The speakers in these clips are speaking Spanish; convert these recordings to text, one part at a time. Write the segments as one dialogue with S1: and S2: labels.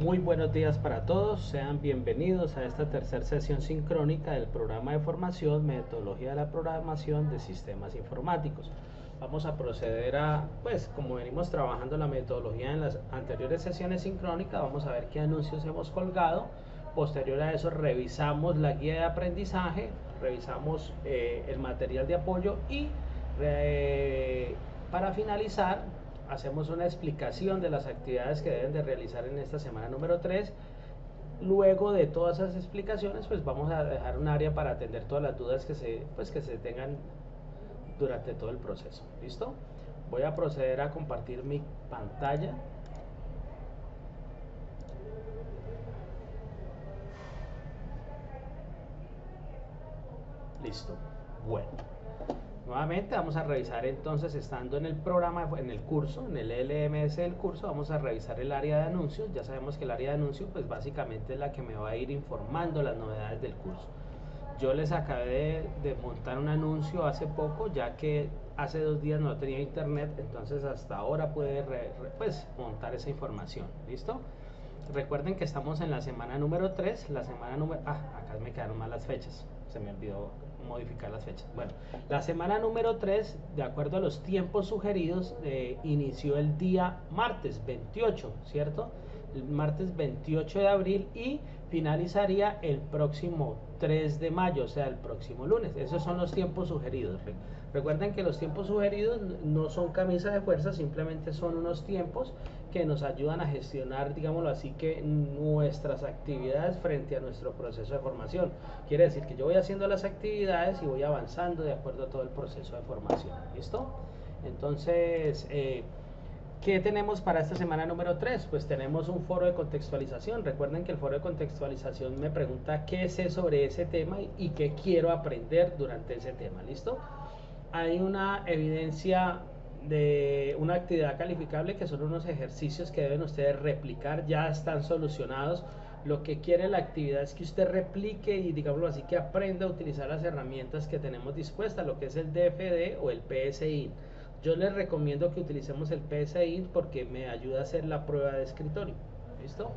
S1: Muy buenos días para todos, sean bienvenidos a esta tercera sesión sincrónica del programa de formación Metodología de la Programación de Sistemas Informáticos. Vamos a proceder a, pues como venimos trabajando la metodología en las anteriores sesiones sincrónicas, vamos a ver qué anuncios hemos colgado. Posterior a eso revisamos la guía de aprendizaje, revisamos el material de apoyo y para finalizar hacemos una explicación de las actividades que deben de realizar en esta semana número 3. Luego de todas esas explicaciones, pues vamos a dejar un área para atender todas las dudas que se tengan durante todo el proceso. ¿Listo? Voy a proceder a compartir mi pantalla. Listo. Bueno. Nuevamente vamos a revisar entonces, estando en el programa, en el curso, en el LMS del curso, vamos a revisar el área de anuncios. Ya sabemos que el área de anuncios pues básicamente es la que me va a ir informando las novedades del curso. Yo les acabé de montar un anuncio hace poco, ya que hace 2 días no tenía internet, entonces hasta ahora puede pues montar esa información. ¿Listo? Recuerden que estamos en la semana número 3, la semana número... acá me quedaron mal las fechas, se me olvidó modificar las fechas. Bueno, la semana número 3, de acuerdo a los tiempos sugeridos, inició el día martes 28, ¿cierto? El martes 28 de abril y finalizaría el próximo 3 de mayo, o sea, el próximo lunes. Esos son los tiempos sugeridos. Recuerden que los tiempos sugeridos no son camisa de fuerza, simplemente son unos tiempos que nos ayudan a gestionar, digámoslo así, que nuestras actividades frente a nuestro proceso de formación. Quiere decir que yo voy haciendo las actividades y voy avanzando de acuerdo a todo el proceso de formación. ¿Listo? Entonces, ¿qué tenemos para esta semana número 3? Pues tenemos un foro de contextualización. Recuerden que el foro de contextualización me pregunta qué sé sobre ese tema y qué quiero aprender durante ese tema. ¿Listo? Hay una evidencia de una actividad calificable que son unos ejercicios que deben ustedes replicar, ya están solucionados. Lo que quiere la actividad es que usted replique y, digámoslo así, que aprenda a utilizar las herramientas que tenemos dispuestas, lo que es el DFD o el PSI. Yo les recomiendo que utilicemos el PSI porque me ayuda a hacer la prueba de escritorio. ¿Listo?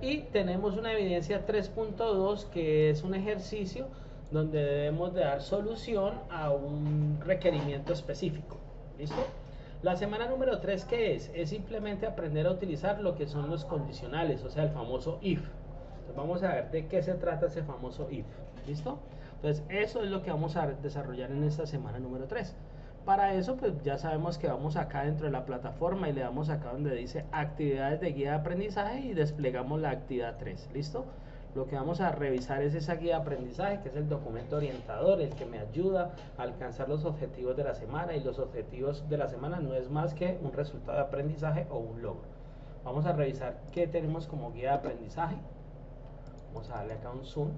S1: Y tenemos una evidencia 3.2 que es un ejercicio donde debemos de dar solución a un requerimiento específico. ¿Listo? La semana número 3, ¿qué es? Es simplemente aprender a utilizar lo que son los condicionales, o sea, el famoso if. Entonces vamos a ver de qué se trata ese famoso if. ¿Listo? Entonces eso es lo que vamos a desarrollar en esta semana número 3. Para eso, pues ya sabemos que vamos acá dentro de la plataforma y le damos acá donde dice actividades de guía de aprendizaje y desplegamos la actividad 3. ¿Listo? Lo que vamos a revisar es esa guía de aprendizaje, que es el documento orientador, el que me ayuda a alcanzar los objetivos de la semana, y los objetivos de la semana no es más que un resultado de aprendizaje o un logro. Vamos a revisar qué tenemos como guía de aprendizaje. Vamos a darle acá un zoom.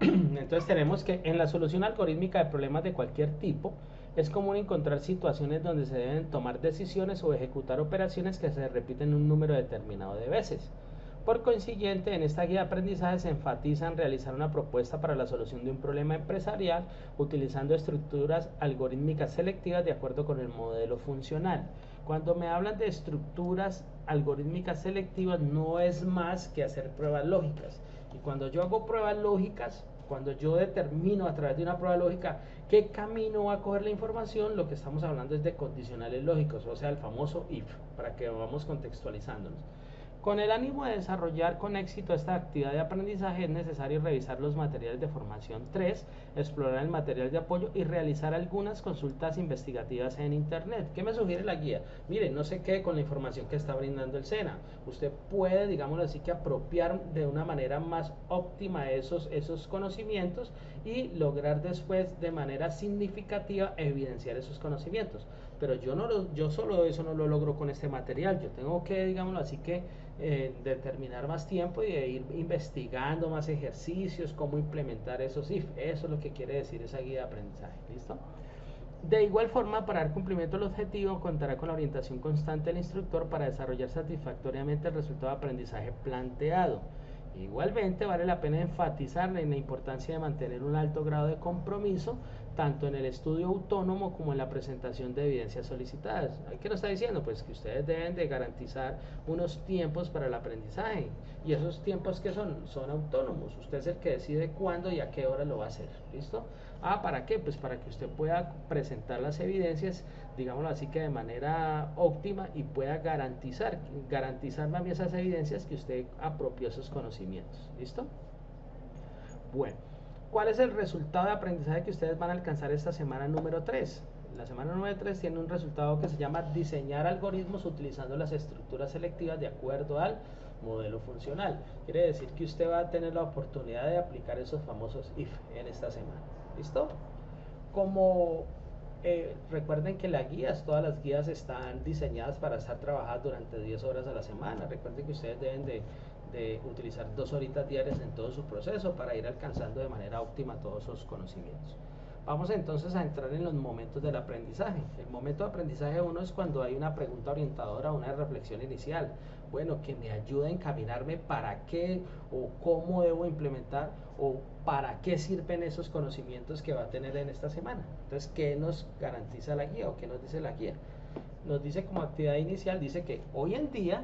S1: Entonces tenemos que en la solución algorítmica de problemas de cualquier tipo es común encontrar situaciones donde se deben tomar decisiones o ejecutar operaciones que se repiten un número determinado de veces. Por consiguiente, en esta guía de aprendizaje se enfatiza en realizar una propuesta para la solución de un problema empresarial utilizando estructuras algorítmicas selectivas de acuerdo con el modelo funcional. Cuando me hablan de estructuras algorítmicas selectivas, no es más que hacer pruebas lógicas. Y cuando yo hago pruebas lógicas, cuando yo determino a través de una prueba lógica qué camino va a coger la información, lo que estamos hablando es de condicionales lógicos, o sea, el famoso if, para que vamos contextualizándonos. Con el ánimo de desarrollar con éxito esta actividad de aprendizaje es necesario revisar los materiales de formación 3, explorar el material de apoyo y realizar algunas consultas investigativas en internet. ¿Qué me sugiere la guía? Miren, no se quede con la información que está brindando el SENA. Usted puede, digámoslo así, que apropiar de una manera más óptima esos conocimientos y lograr después de manera significativa evidenciar esos conocimientos. Pero yo solo eso no lo logro con este material. Yo tengo que, digámoslo así, que determinar más tiempo y de ir investigando más ejercicios, cómo implementar esos if. Eso es lo que quiere decir esa guía de aprendizaje. ¿Listo? De igual forma, para dar cumplimiento al objetivo, contará con la orientación constante del instructor para desarrollar satisfactoriamente el resultado de aprendizaje planteado. Igualmente, vale la pena enfatizar en la importancia de mantener un alto grado de compromiso tanto en el estudio autónomo como en la presentación de evidencias solicitadas. ¿Qué nos está diciendo? Pues que ustedes deben de garantizar unos tiempos para el aprendizaje, y esos tiempos que son autónomos. Usted es el que decide cuándo y a qué hora lo va a hacer. ¿Listo? ¿Para qué? Pues para que usted pueda presentar las evidencias, digámoslo así, que de manera óptima, y pueda garantizar más bien esas evidencias que usted apropió esos conocimientos. ¿Listo? Bueno, ¿cuál es el resultado de aprendizaje que ustedes van a alcanzar esta semana número 3? La semana número 3 tiene un resultado que se llama diseñar algoritmos utilizando las estructuras selectivas de acuerdo al modelo funcional. Quiere decir que usted va a tener la oportunidad de aplicar esos famosos if en esta semana. ¿Listo? Como recuerden que las guías, todas las guías están diseñadas para estar trabajadas durante 10 horas a la semana. Recuerden que ustedes deben de utilizar 2 horitas diarias en todo su proceso para ir alcanzando de manera óptima todos esos conocimientos. Vamos entonces a entrar en los momentos del aprendizaje. El momento de aprendizaje 1 es cuando hay una pregunta orientadora, una reflexión inicial. Bueno, que me ayude a encaminarme para qué o cómo debo implementar o para qué sirven esos conocimientos que va a tener en esta semana. Entonces, ¿qué nos garantiza la guía o qué nos dice la guía? Nos dice como actividad inicial, dice que hoy en día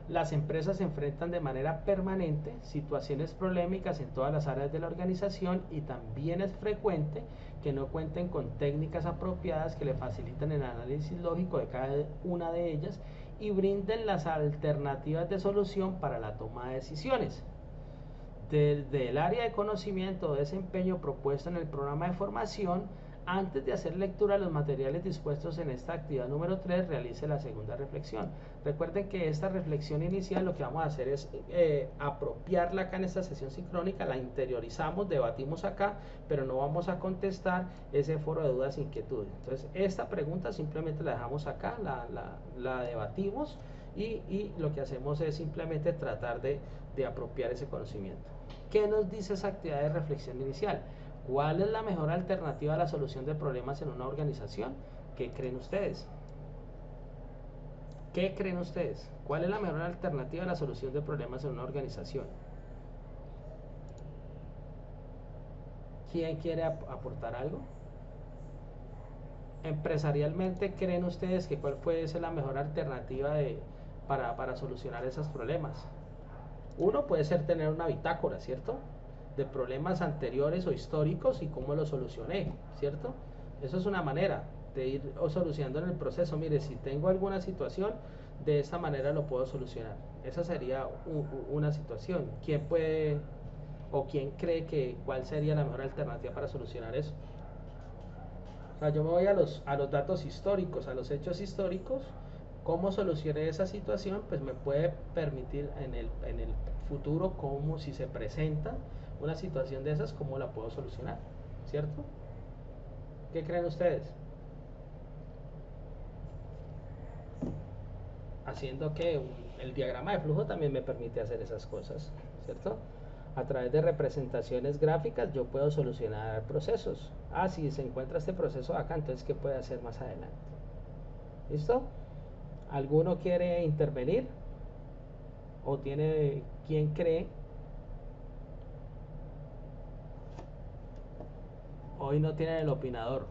S1: las empresas enfrentan de manera permanente situaciones problemáticas en todas las áreas de la organización, y también es frecuente que no cuenten con técnicas apropiadas que le faciliten el análisis lógico de cada una de ellas y brinden las alternativas de solución para la toma de decisiones. Desde el área de conocimiento o desempeño propuesto en el programa de formación, antes de hacer lectura de los materiales dispuestos en esta actividad número 3, realice la segunda reflexión. Recuerden que esta reflexión inicial lo que vamos a hacer es apropiarla acá en esta sesión sincrónica, la interiorizamos, debatimos acá, pero no vamos a contestar ese foro de dudas e inquietudes. Entonces, esta pregunta simplemente la dejamos acá, la debatimos, y lo que hacemos es simplemente tratar de apropiar ese conocimiento. ¿Qué nos dice esa actividad de reflexión inicial? ¿Cuál es la mejor alternativa a la solución de problemas en una organización? ¿Qué creen ustedes? ¿Qué creen ustedes? ¿Cuál es la mejor alternativa a la solución de problemas en una organización? ¿Quién quiere aportar algo? Empresarialmente, ¿creen ustedes que cuál puede ser la mejor alternativa para solucionar esos problemas? Uno puede ser tener una bitácora, ¿cierto?, de problemas anteriores o históricos y cómo los solucioné, ¿cierto? Eso es una manera de ir solucionando en el proceso. Mire, si tengo alguna situación, de esta manera lo puedo solucionar. Esa sería una situación. ¿Quién puede o quién cree que cuál sería la mejor alternativa para solucionar eso? O sea, yo me voy a los datos históricos, a los hechos históricos. Cómo solucioné esa situación, pues me puede permitir en el futuro, como si se presenta una situación de esas, cómo la puedo solucionar, ¿cierto? ¿Qué creen ustedes? Haciendo que el diagrama de flujo también me permite hacer esas cosas, ¿cierto? A través de representaciones gráficas yo puedo solucionar procesos. Si se encuentra este proceso acá, entonces ¿qué puede hacer más adelante? ¿Listo? ¿Alguno quiere intervenir? ¿O tiene quien cree? Hoy no tienen el opinador.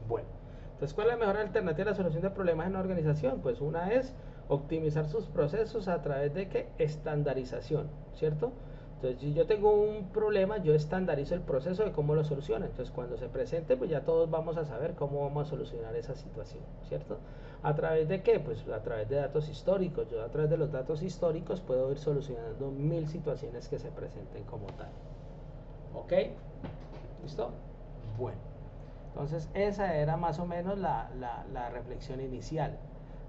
S1: Bueno, entonces, ¿cuál es la mejor alternativa a la solución de problemas en una organización? Pues una es optimizar sus procesos a través de ¿qué? Estandarización, ¿cierto? Entonces, si yo tengo un problema, yo estandarizo el proceso de cómo lo soluciono. Entonces, cuando se presente, pues ya todos vamos a saber cómo vamos a solucionar esa situación, ¿cierto? ¿A través de qué? Pues a través de datos históricos. Yo a través de los datos históricos puedo ir solucionando 1000 situaciones que se presenten como tal. ¿Ok? ¿Listo? Bueno, entonces esa era más o menos la reflexión inicial.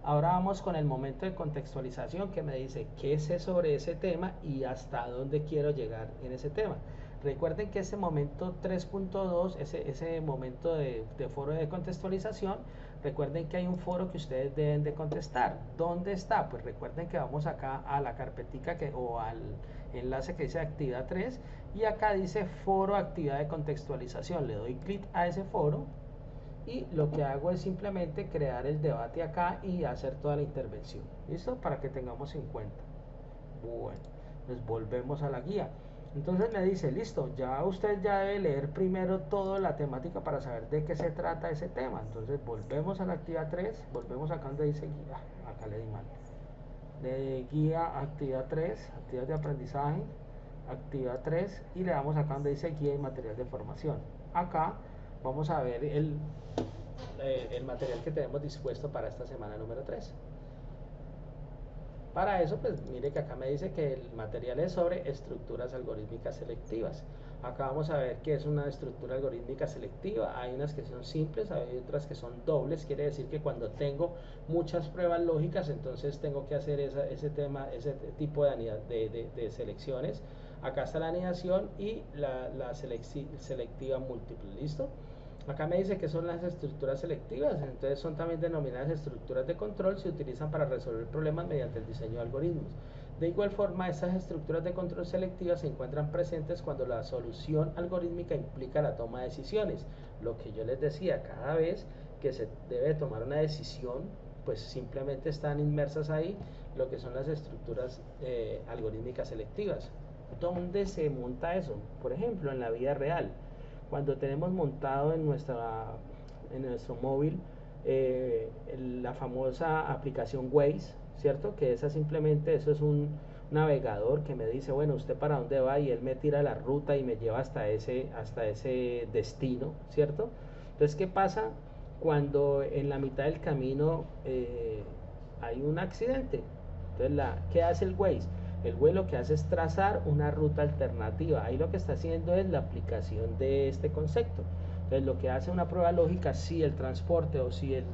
S1: Ahora vamos con el momento de contextualización, que me dice qué sé sobre ese tema y hasta dónde quiero llegar en ese tema. Recuerden que ese momento 3.2, ese momento de foro de contextualización, recuerden que hay un foro que ustedes deben de contestar. ¿Dónde está? Pues recuerden que vamos acá a la carpetica o al enlace que dice actividad 3, y acá dice foro actividad de contextualización. Le doy clic a ese foro y lo que hago es simplemente crear el debate acá y hacer toda la intervención. ¿Listo? Para que tengamos en cuenta. Bueno, nos volvemos a la guía. Entonces me dice, listo, ya usted ya debe leer primero toda la temática para saber de qué se trata ese tema. Entonces volvemos a la actividad 3, volvemos acá donde dice guía, acá le di mal. De guía, actividad 3, actividad de aprendizaje, actividad 3, y le damos acá donde dice guía y material de formación. Acá vamos a ver el material que tenemos dispuesto para esta semana número 3. Para eso, pues mire que acá me dice que el material es sobre estructuras algorítmicas selectivas. Acá vamos a ver qué es una estructura algorítmica selectiva. Hay unas que son simples, hay otras que son dobles. Quiere decir que cuando tengo muchas pruebas lógicas, entonces tengo que hacer ese tipo de selecciones. Acá está la anidación y la selectiva múltiple. ¿Listo? Acá me dice que son las estructuras selectivas, entonces son también denominadas estructuras de control, se utilizan para resolver problemas mediante el diseño de algoritmos. De igual forma, estas estructuras de control selectivas se encuentran presentes cuando la solución algorítmica implica la toma de decisiones. Lo que yo les decía, cada vez que se debe tomar una decisión, pues simplemente están inmersas ahí lo que son las estructuras algorítmicas selectivas. ¿Dónde se monta eso? Por ejemplo, en la vida real. Cuando tenemos montado en nuestro móvil la famosa aplicación Waze, ¿cierto? Que esa simplemente, eso es un navegador que me dice, bueno, ¿usted para dónde va? Y él me tira la ruta y me lleva hasta ese destino, ¿cierto? Entonces, ¿qué pasa cuando en la mitad del camino hay un accidente? Entonces, ¿qué hace el Waze? El Waze lo que hace es trazar una ruta alternativa. Ahí lo que está haciendo es la aplicación de este concepto. Entonces, lo que hace una prueba lógica, si el transporte o si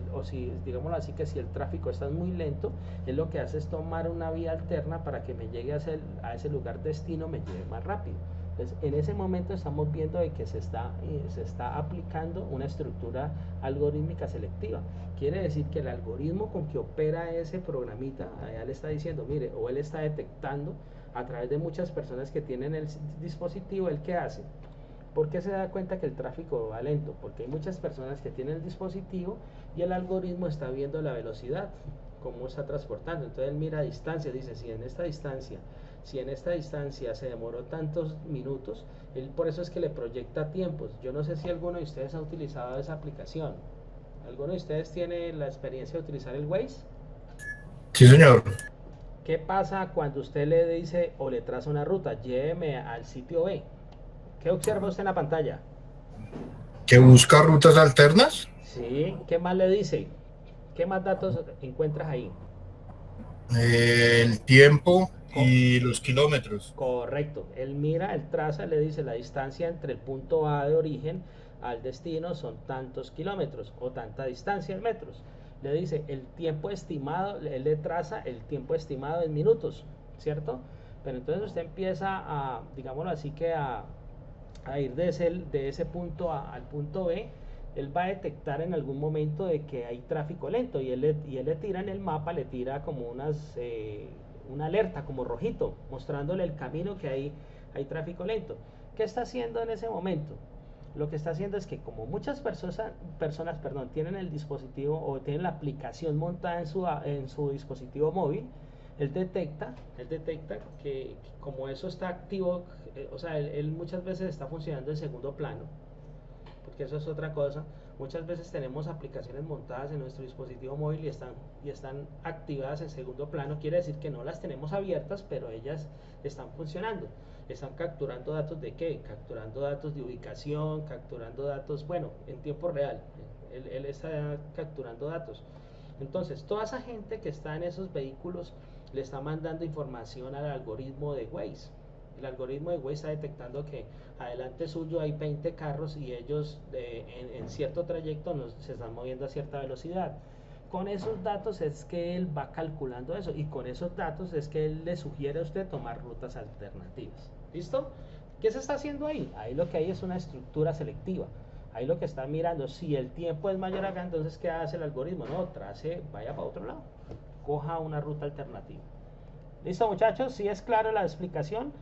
S1: digámoslo así, que si el tráfico está muy lento, es lo que hace es tomar una vía alterna para que me llegue a ese lugar destino, me lleve más rápido. Entonces, en ese momento estamos viendo de que se está aplicando una estructura algorítmica selectiva. Quiere decir que el algoritmo con que opera ese programita, allá le está diciendo, mire, o él está detectando a través de muchas personas que tienen el dispositivo, ¿el qué hace? ¿Por qué se da cuenta que el tráfico va lento? Porque hay muchas personas que tienen el dispositivo y el algoritmo está viendo la velocidad, cómo está transportando. Entonces él mira a distancia, dice, si en esta distancia se demoró tantos minutos, él por eso es que le proyecta tiempos. Yo no sé si alguno de ustedes ha utilizado esa aplicación. ¿Alguno de ustedes tiene la experiencia de utilizar el Waze?
S2: Sí, señor.
S1: ¿Qué pasa cuando usted le dice o le traza una ruta? Lléveme al sitio B. ¿Qué observa usted en la pantalla?
S2: ¿Que busca rutas alternas?
S1: Sí, ¿qué más le dice? ¿Qué más datos encuentras ahí?
S2: El tiempo
S1: Co-
S2: y los kilómetros.
S1: Correcto. Él mira, él traza, le dice la distancia entre el punto A de origen al destino son tantos kilómetros o tanta distancia en metros. Le dice el tiempo estimado, él le traza el tiempo estimado en minutos, ¿cierto? Pero entonces usted empieza a, digámoslo así, que a ir de ese punto al punto B. Él va a detectar en algún momento de que hay tráfico lento y él le tira en el mapa, le tira como una alerta, como rojito, mostrándole el camino que hay tráfico lento. ¿Qué está haciendo en ese momento? Lo que está haciendo es que como muchas personas tienen el dispositivo o tienen la aplicación montada en su dispositivo móvil, él detecta que como eso está activo, o sea, él muchas veces está funcionando en segundo plano, porque eso es otra cosa. Muchas veces tenemos aplicaciones montadas en nuestro dispositivo móvil y están activadas en segundo plano. Quiere decir que no las tenemos abiertas, pero ellas están funcionando. Están capturando datos de qué? Capturando datos de ubicación, capturando datos, bueno, en tiempo real. Él está capturando datos. Entonces, toda esa gente que está en esos vehículos le está mandando información al algoritmo de Waze. El algoritmo de Waze está detectando que adelante suyo hay 20 carros y ellos en cierto trayecto se están moviendo a cierta velocidad. Con esos datos es que él va calculando eso y con esos datos es que él le sugiere a usted tomar rutas alternativas. ¿Listo? ¿Qué se está haciendo ahí? Ahí lo que hay es una estructura selectiva. Ahí lo que está mirando, si el tiempo es mayor acá, entonces ¿qué hace el algoritmo? No, trace, vaya para otro lado, coja una ruta alternativa. ¿Listo, muchachos? ¿Sí es clara la explicación?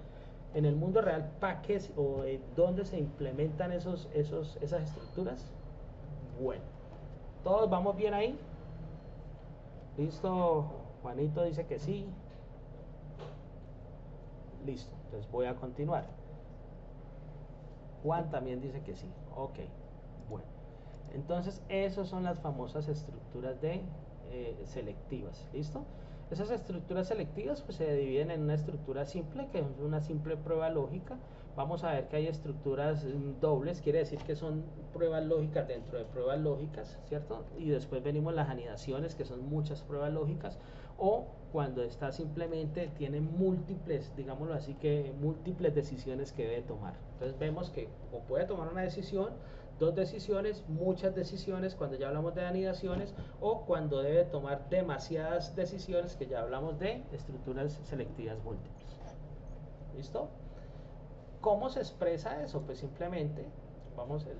S1: En el mundo real, ¿para qué o dónde se implementan esas estructuras? Bueno, ¿todos vamos bien ahí? ¿Listo? Juanito dice que sí. Listo, entonces voy a continuar. Juan también dice que sí. Ok, bueno. Entonces, esas son las famosas estructuras de selectivas. ¿Listo? Esas estructuras selectivas pues se dividen en una estructura simple, que es una simple prueba lógica. Vamos a ver que hay estructuras dobles, quiere decir que son pruebas lógicas dentro de pruebas lógicas, ¿cierto? Y después venimos las anidaciones, que son muchas pruebas lógicas, o cuando está simplemente, tiene múltiples, digámoslo así, que múltiples decisiones que debe tomar. Entonces vemos que o puede tomar una decisión, dos decisiones, muchas decisiones cuando ya hablamos de anidaciones, o cuando debe tomar demasiadas decisiones, que ya hablamos de estructuras selectivas múltiples. ¿Listo? ¿Cómo se expresa eso? Pues simplemente,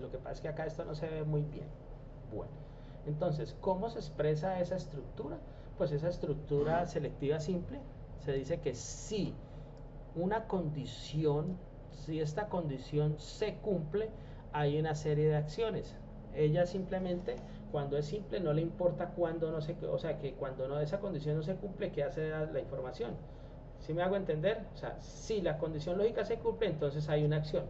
S1: lo que pasa es que acá esto no se ve muy bien. Bueno, entonces, ¿cómo se expresa esa estructura? Pues esa estructura selectiva simple se dice que si una condición, si esta condición se cumple, hay una serie de acciones. Ella simplemente, cuando es simple, no le importa cuándo no se, o sea, que cuando no, esa condición no se cumple, ¿qué hace la información? ¿Sí me hago entender? O sea, si la condición lógica se cumple, entonces hay una acción.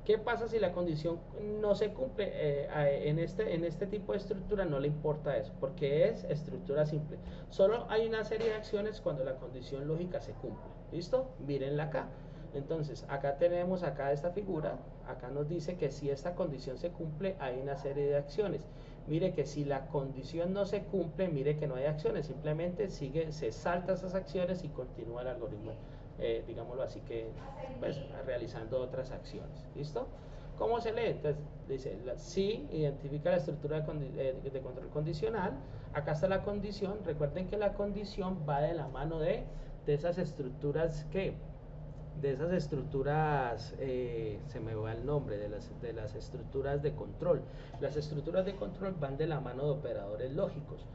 S1: ¿Qué pasa si la condición no se cumple? En este tipo de estructura no le importa eso, porque es estructura simple. Solo hay una serie de acciones cuando la condición lógica se cumple. ¿Listo? Mírenla acá. Entonces, acá tenemos esta figura, acá nos dice que si esta condición se cumple, hay una serie de acciones. Mire que si la condición no se cumple, mire que no hay acciones, simplemente se salta esas acciones y continúa el algoritmo, digámoslo así, que pues realizando otras acciones. ¿Listo? ¿Cómo se lee? Entonces dice, si identifica la estructura de control condicional, acá está la condición. Recuerden que la condición va de la mano de esas estructuras se me va el nombre, de las estructuras de control. Las estructuras de control van de la mano de operadores lógicos: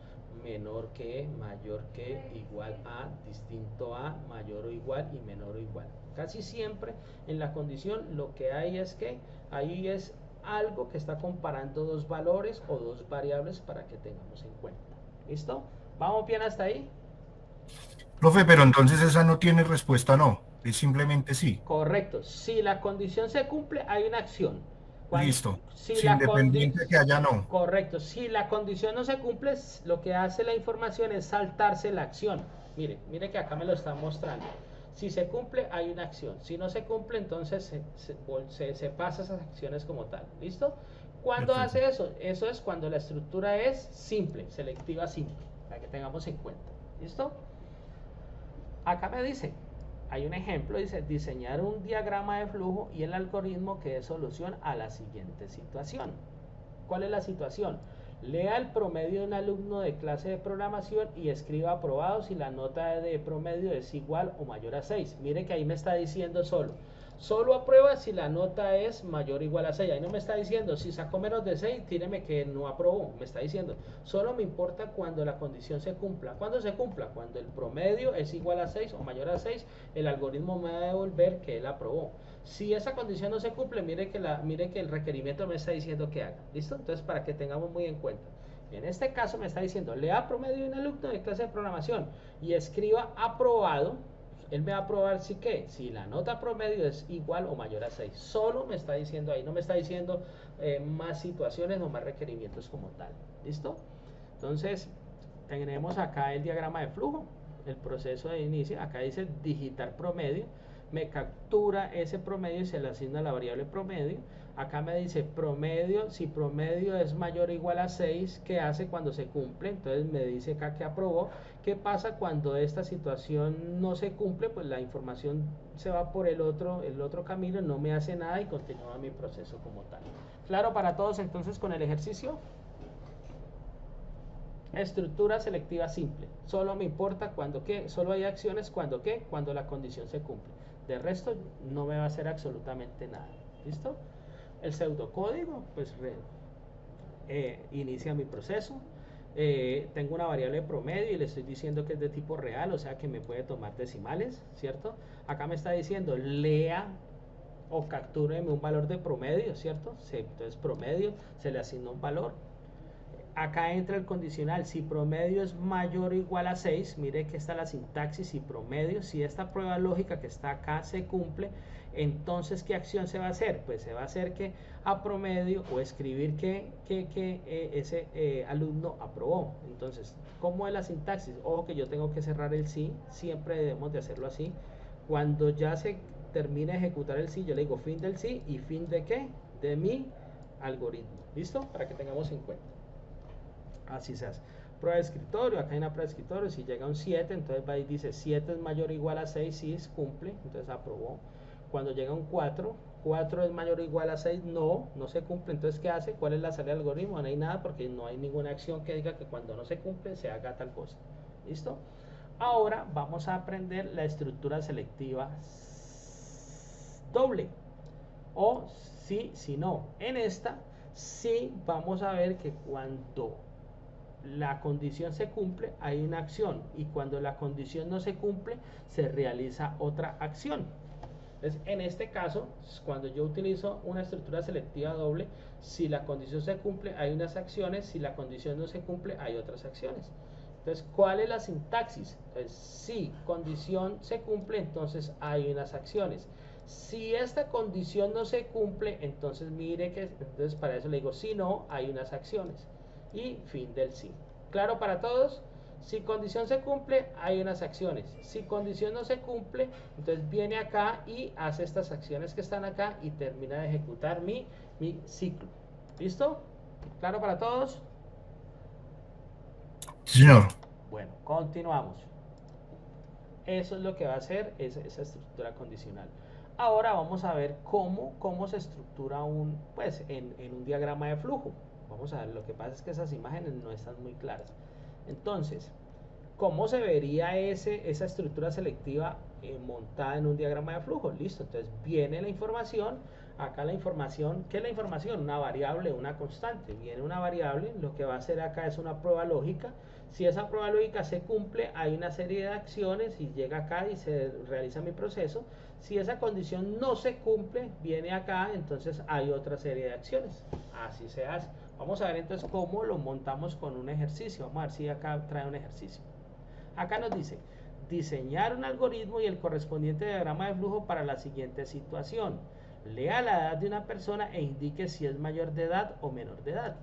S1: menor que, mayor que, igual a, distinto a, mayor o igual y menor o igual. Casi siempre en la condición lo que hay es que ahí es algo que está comparando dos valores o dos variables, para que tengamos en cuenta. ¿Listo? ¿Vamos bien hasta ahí?
S2: Profe, pero entonces esa no tiene respuesta, no. Es simplemente sí.
S1: Correcto. Si la condición se cumple, hay una acción. Cuando,
S2: Listo.
S1: si
S2: Sin
S1: la
S2: independiente que haya no.
S1: Correcto. Si la condición no se cumple, lo que hace la información es saltarse la acción. Mire que acá me lo están mostrando. Si se cumple, hay una acción. Si no se cumple, entonces se pasa esas acciones como tal. ¿Listo? ¿Cuándo
S2: Perfecto.
S1: hace eso? Eso es cuando la estructura es simple, selectiva simple, para que tengamos en cuenta. ¿Listo? Acá me dice, hay un ejemplo, dice diseñar un diagrama de flujo y el algoritmo que dé solución a la siguiente situación. ¿Cuál es la situación? Lea el promedio de un alumno de clase de programación y escriba aprobado si la nota de promedio es igual o mayor a 6. Mire que ahí me está diciendo solo aprueba si la nota es mayor o igual a 6. Ahí no me está diciendo si sacó menos de 6, tíreme que no aprobó. Me está diciendo solo me importa cuando la condición se cumpla. ¿Cuándo se cumpla? Cuando el promedio es igual a 6 o mayor a 6, el algoritmo me va a devolver que él aprobó. Si esa condición no se cumple, mire que el requerimiento me está diciendo que haga. ¿Listo? Entonces, para que tengamos muy en cuenta. En este caso me está diciendo, lea promedio de un alumno de clase de programación y escriba aprobado. Él me va a aprobar si la nota promedio es igual o mayor a 6. Solo me está diciendo ahí, no me está diciendo más situaciones o más requerimientos como tal. ¿Listo? Entonces, tenemos acá el diagrama de flujo, el proceso de inicio. Acá dice digitar promedio. Me captura ese promedio y se le asigna la variable promedio. Acá me dice promedio, si promedio es mayor o igual a 6, ¿qué hace cuando se cumple? Entonces me dice acá que aprobó. ¿Qué pasa cuando esta situación no se cumple? Pues la información se va por el otro camino, no me hace nada y continúa mi proceso como tal. ¿Claro para todos entonces con el ejercicio? Estructura selectiva simple. Solo me importa cuando qué, solo hay acciones cuando qué, cuando la condición se cumple. De resto no me va a hacer absolutamente nada. ¿Listo? El pseudocódigo, pues inicia mi proceso. Tengo una variable promedio y le estoy diciendo que es de tipo real, o sea que me puede tomar decimales, ¿cierto? Acá me está diciendo lea o captúreme un valor de promedio, ¿cierto? Entonces promedio, se le asigna un valor. acá entra el condicional, si promedio es mayor o igual a 6, mire que está la sintaxis, si promedio, si esta prueba lógica que está acá se cumple, entonces ¿qué acción se va a hacer? Pues se va a hacer que a promedio o escribir que ese alumno aprobó. Entonces, ¿cómo es la sintaxis? Ojo que yo tengo que cerrar el sí, siempre debemos de hacerlo así. Cuando ya se termina de ejecutar el sí, yo le digo fin del sí y fin de ¿qué? De mi algoritmo. ¿Listo? Para que tengamos en cuenta. Así se hace. Prueba de escritorio, acá hay una prueba de escritorio, si llega un 7, entonces va y dice 7 es mayor o igual a 6, sí, cumple, entonces aprobó. Cuando llega un 4, 4 es mayor o igual a 6, no se cumple, entonces ¿qué hace? ¿Cuál es la salida del algoritmo? No hay nada porque no hay ninguna acción que diga que cuando no se cumple se haga tal cosa. ¿Listo? Ahora vamos a aprender la estructura selectiva doble o sí, si no. En esta sí vamos a ver que cuando la condición se cumple hay una acción y cuando la condición no se cumple se realiza otra acción. Entonces, en este caso, cuando yo utilizo una estructura selectiva doble, si la condición se cumple hay unas acciones, si la condición no se cumple hay otras acciones. Entonces, ¿cuál es la sintaxis? Entonces, si condición se cumple, entonces hay unas acciones. Si esta condición no se cumple, entonces mire que, entonces para eso le digo, si no, hay unas acciones. Y fin del sí. ¿Claro para todos? Si condición se cumple, hay unas acciones. Si condición no se cumple, entonces viene acá y hace estas acciones que están acá y termina de ejecutar mi ciclo. ¿Listo? ¿Claro para todos?
S2: Sí, señor.
S1: Bueno, continuamos. Eso es lo que va a hacer esa estructura condicional. Ahora vamos a ver cómo se estructura pues, en un diagrama de flujo. Vamos a ver, lo que pasa es que esas imágenes no están muy claras. Entonces, ¿cómo se vería esa estructura selectiva montada en un diagrama de flujo? Listo, entonces viene la información, acá la información, ¿qué es la información? Una variable, una constante. Viene una variable, lo que va a hacer acá es una prueba lógica. Si esa prueba lógica se cumple, hay una serie de acciones y llega acá y se realiza mi proceso. Si esa condición no se cumple, viene acá, entonces hay otra serie de acciones. Así se hace. Vamos a ver entonces cómo lo montamos con un ejercicio. Vamos a ver si acá trae un ejercicio. Acá nos dice, diseñar un algoritmo y el correspondiente diagrama de flujo para la siguiente situación. Lea la edad de una persona e indique si es mayor de edad o menor de edad.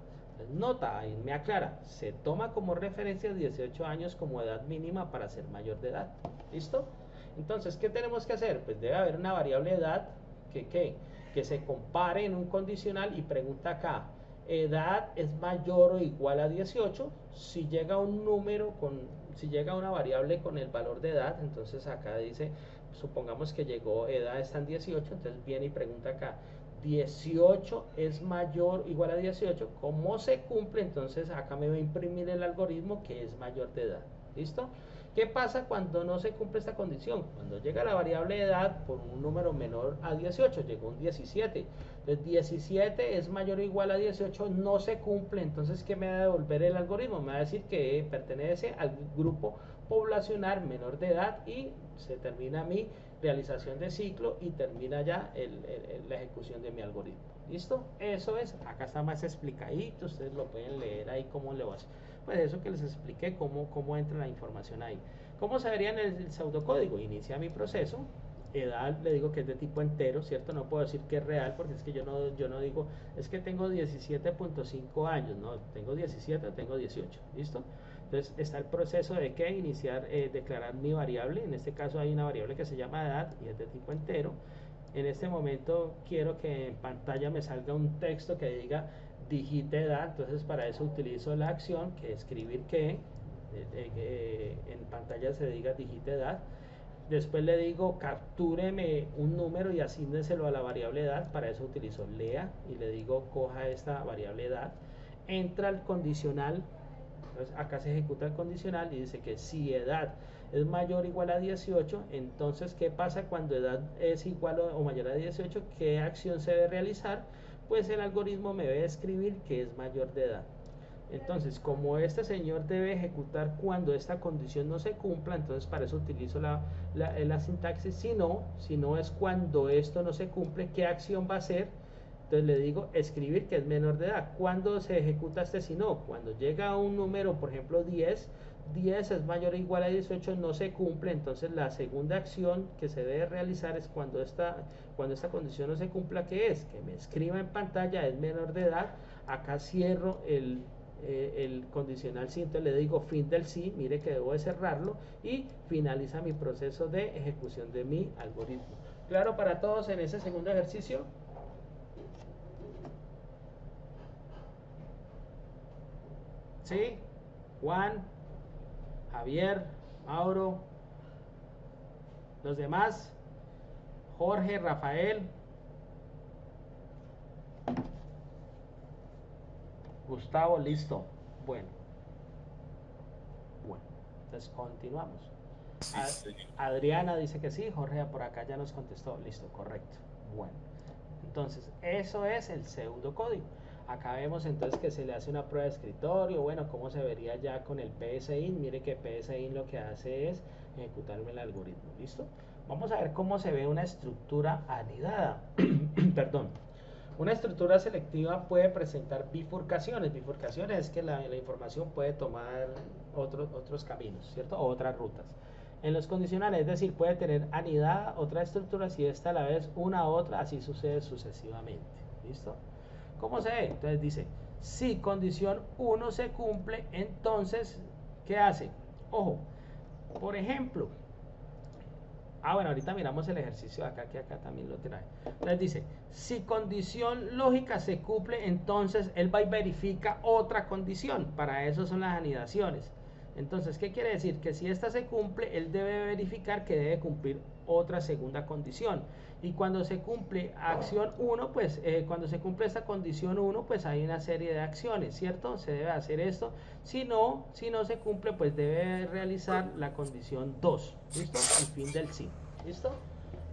S1: Nota, ahí me aclara, se toma como referencia 18 años como edad mínima para ser mayor de edad. ¿Listo? Entonces, ¿qué tenemos que hacer? Pues debe haber una variable edad que se compare en un condicional y pregunta acá, edad es mayor o igual a 18. Si llega un número si llega una variable con el valor de edad, entonces acá dice, supongamos que llegó edad está en 18, entonces viene y pregunta acá, 18 es mayor o igual a 18, ¿cómo se cumple? Entonces acá me va a imprimir el algoritmo que es mayor de edad. ¿Listo? ¿Qué pasa cuando no se cumple esta condición? Cuando llega la variable de edad por un número menor a 18, llegó un 17. Entonces 17 es mayor o igual a 18, no se cumple. Entonces, ¿qué me va a devolver el algoritmo? Me va a decir que pertenece al grupo poblacional menor de edad y se termina mi realización de ciclo y termina ya la ejecución de mi algoritmo. ¿Listo? Eso es. Acá está más explicadito. Ustedes lo pueden leer ahí cómo lo hacen. Pues eso que les expliqué, cómo entra la información ahí. ¿Cómo se vería en el pseudocódigo? Inicia mi proceso, edad le digo que es de tipo entero, ¿cierto? No puedo decir que es real porque es que yo no digo, es que tengo 17.5 años, no, tengo 17 o tengo 18, ¿listo? Entonces está el proceso de que iniciar, declarar mi variable, en este caso hay una variable que se llama edad y es de tipo entero. En este momento quiero que en pantalla me salga un texto que diga digite edad, entonces para eso utilizo la acción que escribir que en pantalla se diga digite edad. Después le digo captúreme un número y asígneselo a la variable edad, para eso utilizo lea y le digo coja esta variable edad, entra el condicional. Entonces acá se ejecuta el condicional y dice que si edad es mayor o igual a 18, entonces ¿qué pasa cuando edad es igual o mayor a 18? ¿Qué acción se debe realizar? Pues el algoritmo me debe escribir que es mayor de edad. Entonces, como este señor debe ejecutar cuando esta condición no se cumpla, entonces para eso utilizo la sintaxis. Si no es cuando esto no se cumple, ¿qué acción va a hacer? Entonces le digo escribir que es menor de edad. ¿Cuándo se ejecuta este si no? Cuando llega a un número, por ejemplo 10, 10 es mayor o igual a 18, no se cumple, entonces la segunda acción que se debe realizar es cuando esta condición no se cumpla, que es que me escriba en pantalla es menor de edad. Acá cierro el condicional sí, entonces le digo fin del sí, mire que debo de cerrarlo y finaliza mi proceso de ejecución de mi algoritmo. ¿Claro para todos en ese segundo ejercicio? ¿Sí? Juan, Javier, Mauro, los demás, Jorge, Rafael, Gustavo, listo. Bueno, entonces continuamos.
S2: Sí, sí.
S1: Adriana dice que sí, Jorge por acá ya nos contestó, listo, correcto. Bueno, entonces eso es el pseudocódigo. Acá vemos entonces que se le hace una prueba de escritorio. Bueno, cómo se vería ya con el PSIN. Mire que PSIN lo que hace es ejecutarme el algoritmo, listo. Vamos a ver cómo se ve una estructura anidada. Perdón. Una estructura selectiva puede presentar bifurcaciones. Bifurcaciones es que la información puede tomar otros caminos, ¿cierto? O otras rutas. En los condicionales, es decir, puede tener anidada otra estructura, si esta a la vez una otra, así sucede sucesivamente. ¿Listo? ¿Cómo se ve? Entonces dice, si condición 1 se cumple, entonces, ¿qué hace? Ojo, por ejemplo, bueno, ahorita miramos el ejercicio de acá, que acá también lo trae. Entonces dice, si condición lógica se cumple, entonces él va y verifica otra condición. Para eso son las anidaciones. Entonces, ¿qué quiere decir? Que si esta se cumple, él debe verificar que debe cumplir otra segunda condición. Y cuando se cumple acción 1, pues cuando se cumple esta condición 1, pues hay una serie de acciones, ¿cierto? Se debe hacer esto. Si no se cumple, pues debe realizar la condición 2, ¿listo? El fin del sí, ¿listo?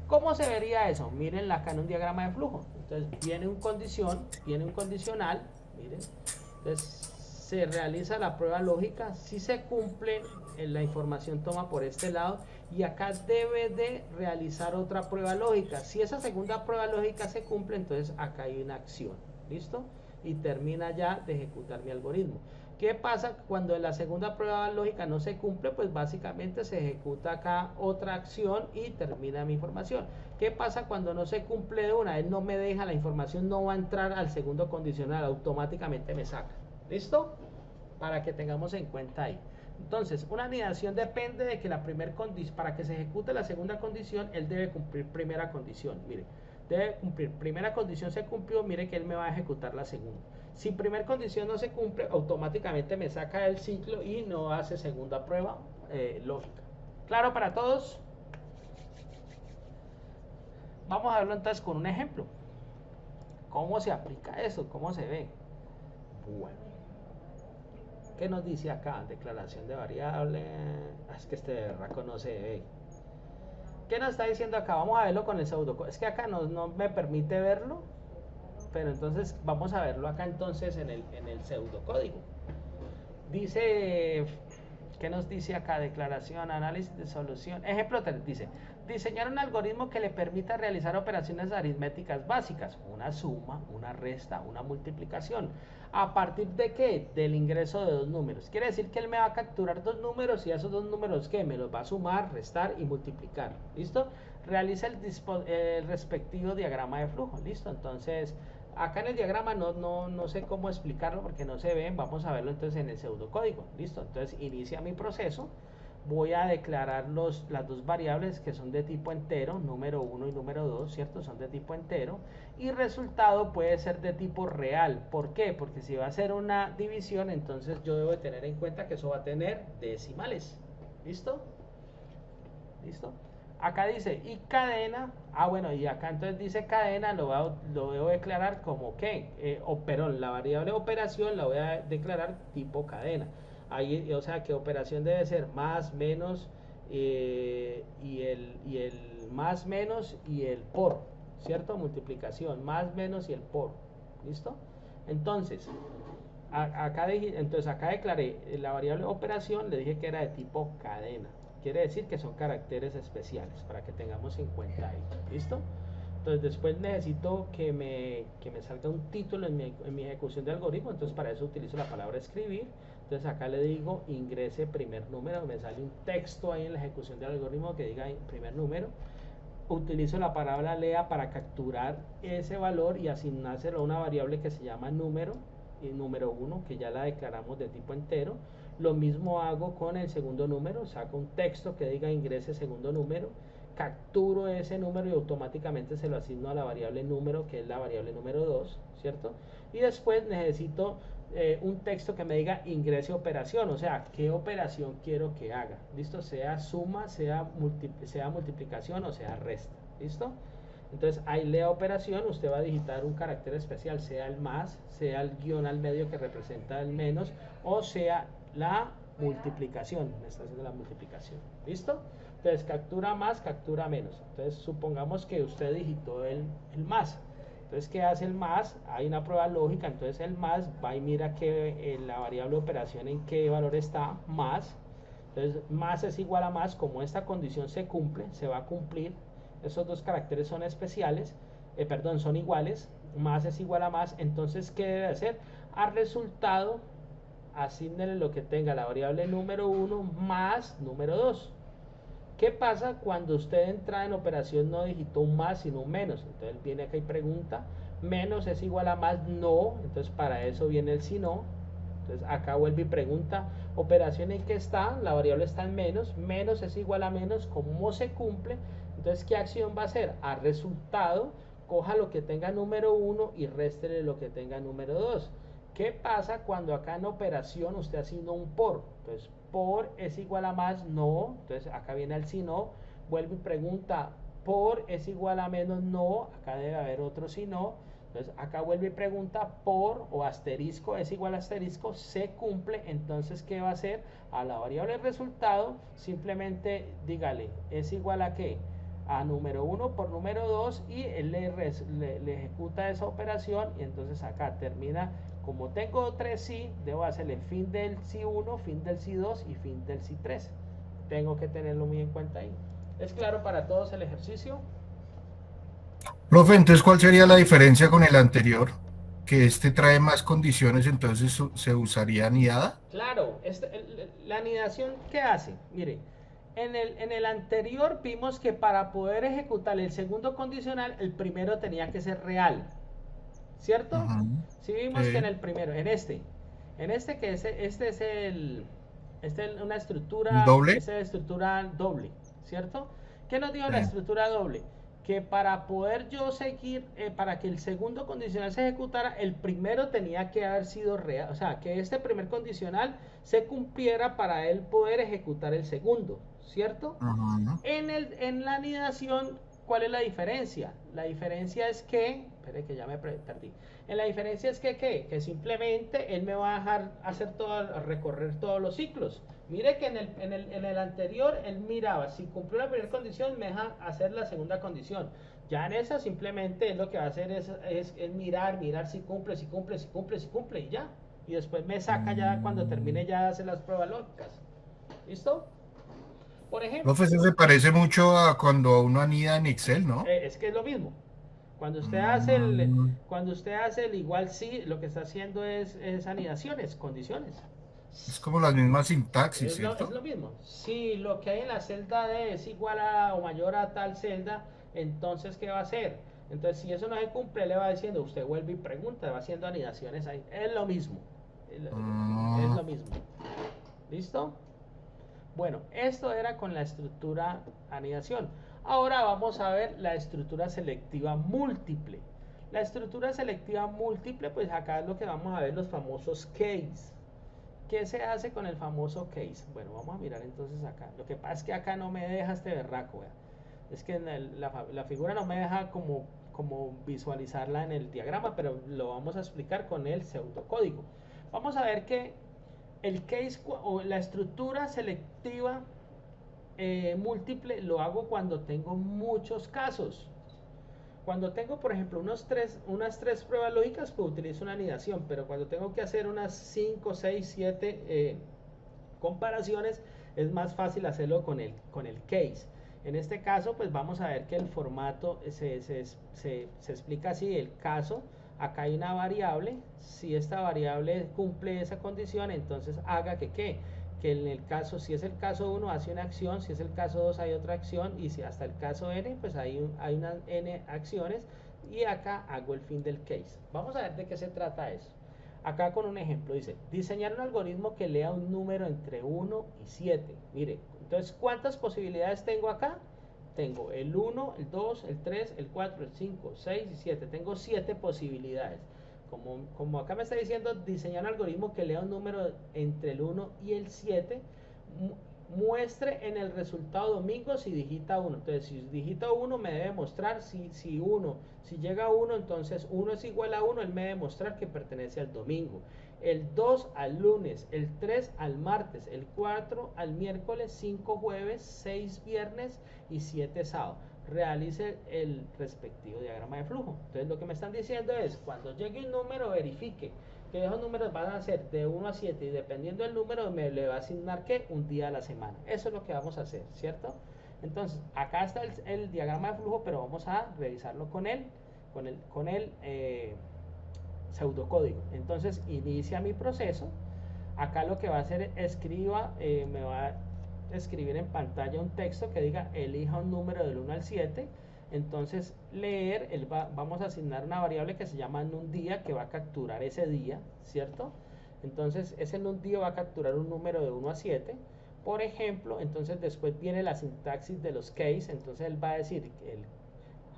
S1: ¿Cómo se vería eso? Miren acá en un diagrama de flujo. Entonces viene un condicional, miren. Entonces se realiza la prueba lógica, si se cumple, la información toma por este lado y acá debe de realizar otra prueba lógica. Si esa segunda prueba lógica se cumple, entonces acá hay una acción, ¿listo? Y termina ya de ejecutar mi algoritmo. ¿Qué pasa cuando la segunda prueba lógica no se cumple? Pues básicamente se ejecuta acá otra acción y termina mi información. ¿Qué pasa cuando no se cumple de una? Él no me deja, la información no va a entrar al segundo condicional, automáticamente me saca. ¿Listo? Para que tengamos en cuenta ahí. Entonces, una anidación depende de que la primera condición, para que se ejecute la segunda condición, él debe cumplir primera condición. Mire, debe cumplir primera condición, se cumplió, mire que él me va a ejecutar la segunda. Si primera condición no se cumple, automáticamente me saca del ciclo y no hace segunda prueba lógica. ¿Claro para todos? Vamos a verlo entonces con un ejemplo. ¿Cómo se aplica eso? ¿Cómo se ve? Bueno. ¿Qué nos dice acá? Declaración de variable. Es que este berraco no se ve. ¿Qué nos está diciendo acá? Vamos a verlo con el pseudocódigo. Es que acá no me permite verlo. Pero entonces vamos a verlo acá entonces en el pseudocódigo. Dice, ¿qué nos dice acá? Declaración, análisis de solución. Ejemplo 3 dice, diseñar un algoritmo que le permita realizar operaciones aritméticas básicas, una suma, una resta, una multiplicación. ¿A partir de qué? Del ingreso de dos números. Quiere decir que él me va a capturar dos números y esos dos números, ¿qué? Me los va a sumar, restar y multiplicar. ¿Listo? Realiza el respectivo diagrama de flujo. ¿Listo? Entonces, acá en el diagrama no sé cómo explicarlo porque no se ven. Vamos a verlo entonces en el pseudocódigo. ¿Listo? Entonces, inicia mi proceso. Voy a declarar las dos variables que son de tipo entero, número 1 y número 2, ¿cierto? Son de tipo entero. Y resultado puede ser de tipo real. ¿Por qué? Porque si va a ser una división, entonces yo debo de tener en cuenta que eso va a tener decimales. ¿Listo? ¿Listo? Acá dice, y cadena, bueno, y acá entonces dice cadena, lo debo declarar como que, perdón, la variable operación la voy a declarar tipo cadena. Ahí, o sea que operación debe ser más, menos, y el más, menos y el por, ¿cierto? Multiplicación, más, menos y el por, ¿listo? Entonces, acá declaré la variable operación, le dije que era de tipo cadena. Quiere decir que son caracteres especiales para que tengamos en cuenta ahí. ¿Listo? Entonces después necesito que me salga un título en mi ejecución de algoritmo, entonces para eso utilizo la palabra escribir. Entonces acá le digo ingrese primer número, me sale un texto ahí en la ejecución del algoritmo que diga primer número. Utilizo la palabra lea para capturar ese valor y asignárselo a una variable que se llama número, y número 1, que ya la declaramos de tipo entero. Lo mismo hago con el segundo número, saco un texto que diga ingrese segundo número, capturo ese número y automáticamente se lo asigno a la variable número, que es la variable número 2, ¿cierto? Y después necesito un texto que me diga ingrese operación, o sea, qué operación quiero que haga, ¿listo? Sea suma, sea multiplicación o sea resta, ¿listo? Entonces ahí lea operación, usted va a digitar un carácter especial, sea el más, sea el guión al medio que representa el menos, o sea la multiplicación, me está haciendo la multiplicación, ¿listo? Entonces captura más, captura menos. Entonces supongamos que usted digitó el más. Entonces, ¿qué hace el más? Hay una prueba lógica, entonces el más va y mira que la variable operación en qué valor está, más. Entonces, más es igual a más, como esta condición se cumple, se va a cumplir. Esos dos caracteres son especiales, perdón, son iguales, más es igual a más. Entonces, ¿qué debe hacer? Al resultado, asígnele lo que tenga la variable número 1 más número 2. ¿Qué pasa cuando usted entra en operación no digitó un más sino un menos? Entonces viene acá y pregunta, menos es igual a más, no, entonces para eso viene el si no. Entonces acá vuelve y pregunta, operación en que está, la variable está en menos, menos es igual a menos, ¿cómo se cumple? Entonces, ¿qué acción va a hacer? A resultado, coja lo que tenga número 1 y réstele lo que tenga número 2. ¿Qué pasa cuando acá en operación usted asigna un por? Entonces, por es igual a más, no. Entonces, acá viene el si no. Vuelve y pregunta, por es igual a menos, no. Acá debe haber otro si no. Entonces, acá vuelve y pregunta, por o asterisco es igual a asterisco, se cumple. Entonces, ¿qué va a hacer? A la variable resultado, simplemente dígale, es igual a qué? A número 1 por número 2 y él le ejecuta esa operación y entonces acá termina. Como tengo 3 sí, debo hacerle fin del sí 1, fin del sí 2 y fin del sí 3. Tengo que tenerlo muy en cuenta ahí. ¿Es claro para todos el ejercicio?
S2: Profe, entonces, ¿cuál sería la diferencia con el anterior? Que este trae más condiciones, entonces se usaría anidada.
S1: Claro, la anidación, ¿qué hace? Mire, en el anterior vimos que para poder ejecutar el segundo condicional, el primero tenía que ser real, ¿cierto?
S2: Ujú.
S1: Sí vimos que en
S2: Sí,
S1: el primero, en este que este es una
S2: un
S1: estructura,
S2: doble.
S1: esta es estructura doble, ¿cierto? ¿Qué nos dijo
S2: Sí.
S1: la estructura doble? Que para poder yo seguir, para que el segundo condicional se ejecutara, el primero tenía que haber sido real, o sea, que este primer condicional se cumpliera para él poder ejecutar el segundo, ¿cierto?
S2: Ujú.
S1: En la anidación, ¿cuál es la diferencia? La diferencia es que, espere que ya me perdí. En la diferencia es que, ¿qué? Que simplemente él me va a dejar hacer recorrer todos los ciclos. Mire que en el anterior él miraba, si cumplió la primera condición, me deja hacer la segunda condición. Ya en esa simplemente él lo que va a hacer es mirar si cumple, si cumple, si cumple, si cumple y ya. Y después me saca ya cuando termine ya de hacer las pruebas lógicas. ¿Listo? Por ejemplo,
S2: Profe, eso se parece mucho a cuando uno anida en Excel, ¿no?
S1: es que es lo mismo.
S2: Mm,
S1: Cuando usted hace el igual sí, lo que está haciendo es anidaciones, condiciones.
S2: es como las mismas sintaxis,
S1: Es
S2: ¿cierto?
S1: lo mismo. Si lo que hay en la celda D es igual a o mayor a tal celda, entonces ¿qué va a hacer? Entonces si eso no se cumple, le va diciendo, usted vuelve y pregunta, va haciendo anidaciones ahí. Es lo mismo. Es
S2: Mm,
S1: lo mismo. ¿Listo? Bueno, esto era con la estructura anidación. Ahora vamos a ver la estructura selectiva múltiple. La estructura selectiva múltiple, pues acá es lo que vamos a ver los famosos case. ¿Qué se hace con el famoso case? Bueno, vamos a mirar entonces acá. Lo que pasa es que acá no me deja este berraco, ¿vea? Es que la figura no me deja como visualizarla en el diagrama, pero lo vamos a explicar con el pseudocódigo. Vamos a ver que el case o la estructura selectiva múltiple lo hago cuando tengo muchos casos. Cuando tengo, por ejemplo, unas tres pruebas lógicas, pues utilizo una anidación, pero cuando tengo que hacer unas 5, 6, 7 comparaciones, es más fácil hacerlo con el case. En este caso, pues vamos a ver que el formato se explica así, el caso, acá hay una variable, si esta variable cumple esa condición, entonces haga que en el caso, si es el caso 1 hace una acción, si es el caso 2 hay otra acción, y si hasta el caso n, pues hay unas n acciones, y acá hago el fin del case. Vamos a ver de qué se trata eso. Acá con un ejemplo dice, diseñar un algoritmo que lea un número entre 1 y 7. Mire, entonces, ¿cuántas posibilidades tengo acá? Tengo el 1, el 2, el 3, el 4, el 5, 6 y 7. Tengo 7 posibilidades. Como acá me está diciendo, diseñar un algoritmo que lea un número entre el 1 y el 7, muestre en el resultado domingo si digita 1. Entonces, si digita 1, me debe mostrar si llega a 1, entonces 1 es igual a 1, él me debe mostrar que pertenece al domingo. El 2 al lunes, el 3 al martes, el 4 al miércoles, 5 jueves, 6 viernes y 7 sábado. Realice el respectivo diagrama de flujo. Entonces, lo que me están diciendo es, cuando llegue un número, verifique que esos números van a ser de 1 a 7 y dependiendo del número me le va a asignar que un día a la semana. Eso es lo que vamos a hacer, ¿cierto? Entonces, acá está el diagrama de flujo, pero vamos a revisarlo con el pseudocódigo. Entonces, inicia mi proceso. Acá lo que va a hacer, me va a escribir en pantalla un texto que diga elija un número del 1 al 7. Entonces leer, vamos a asignar una variable que se llama NumDía, que va a capturar ese día, ¿cierto? Entonces ese NumDía va a capturar un número de 1 a 7. Por ejemplo, entonces después viene la sintaxis de los case. Entonces él va a decir el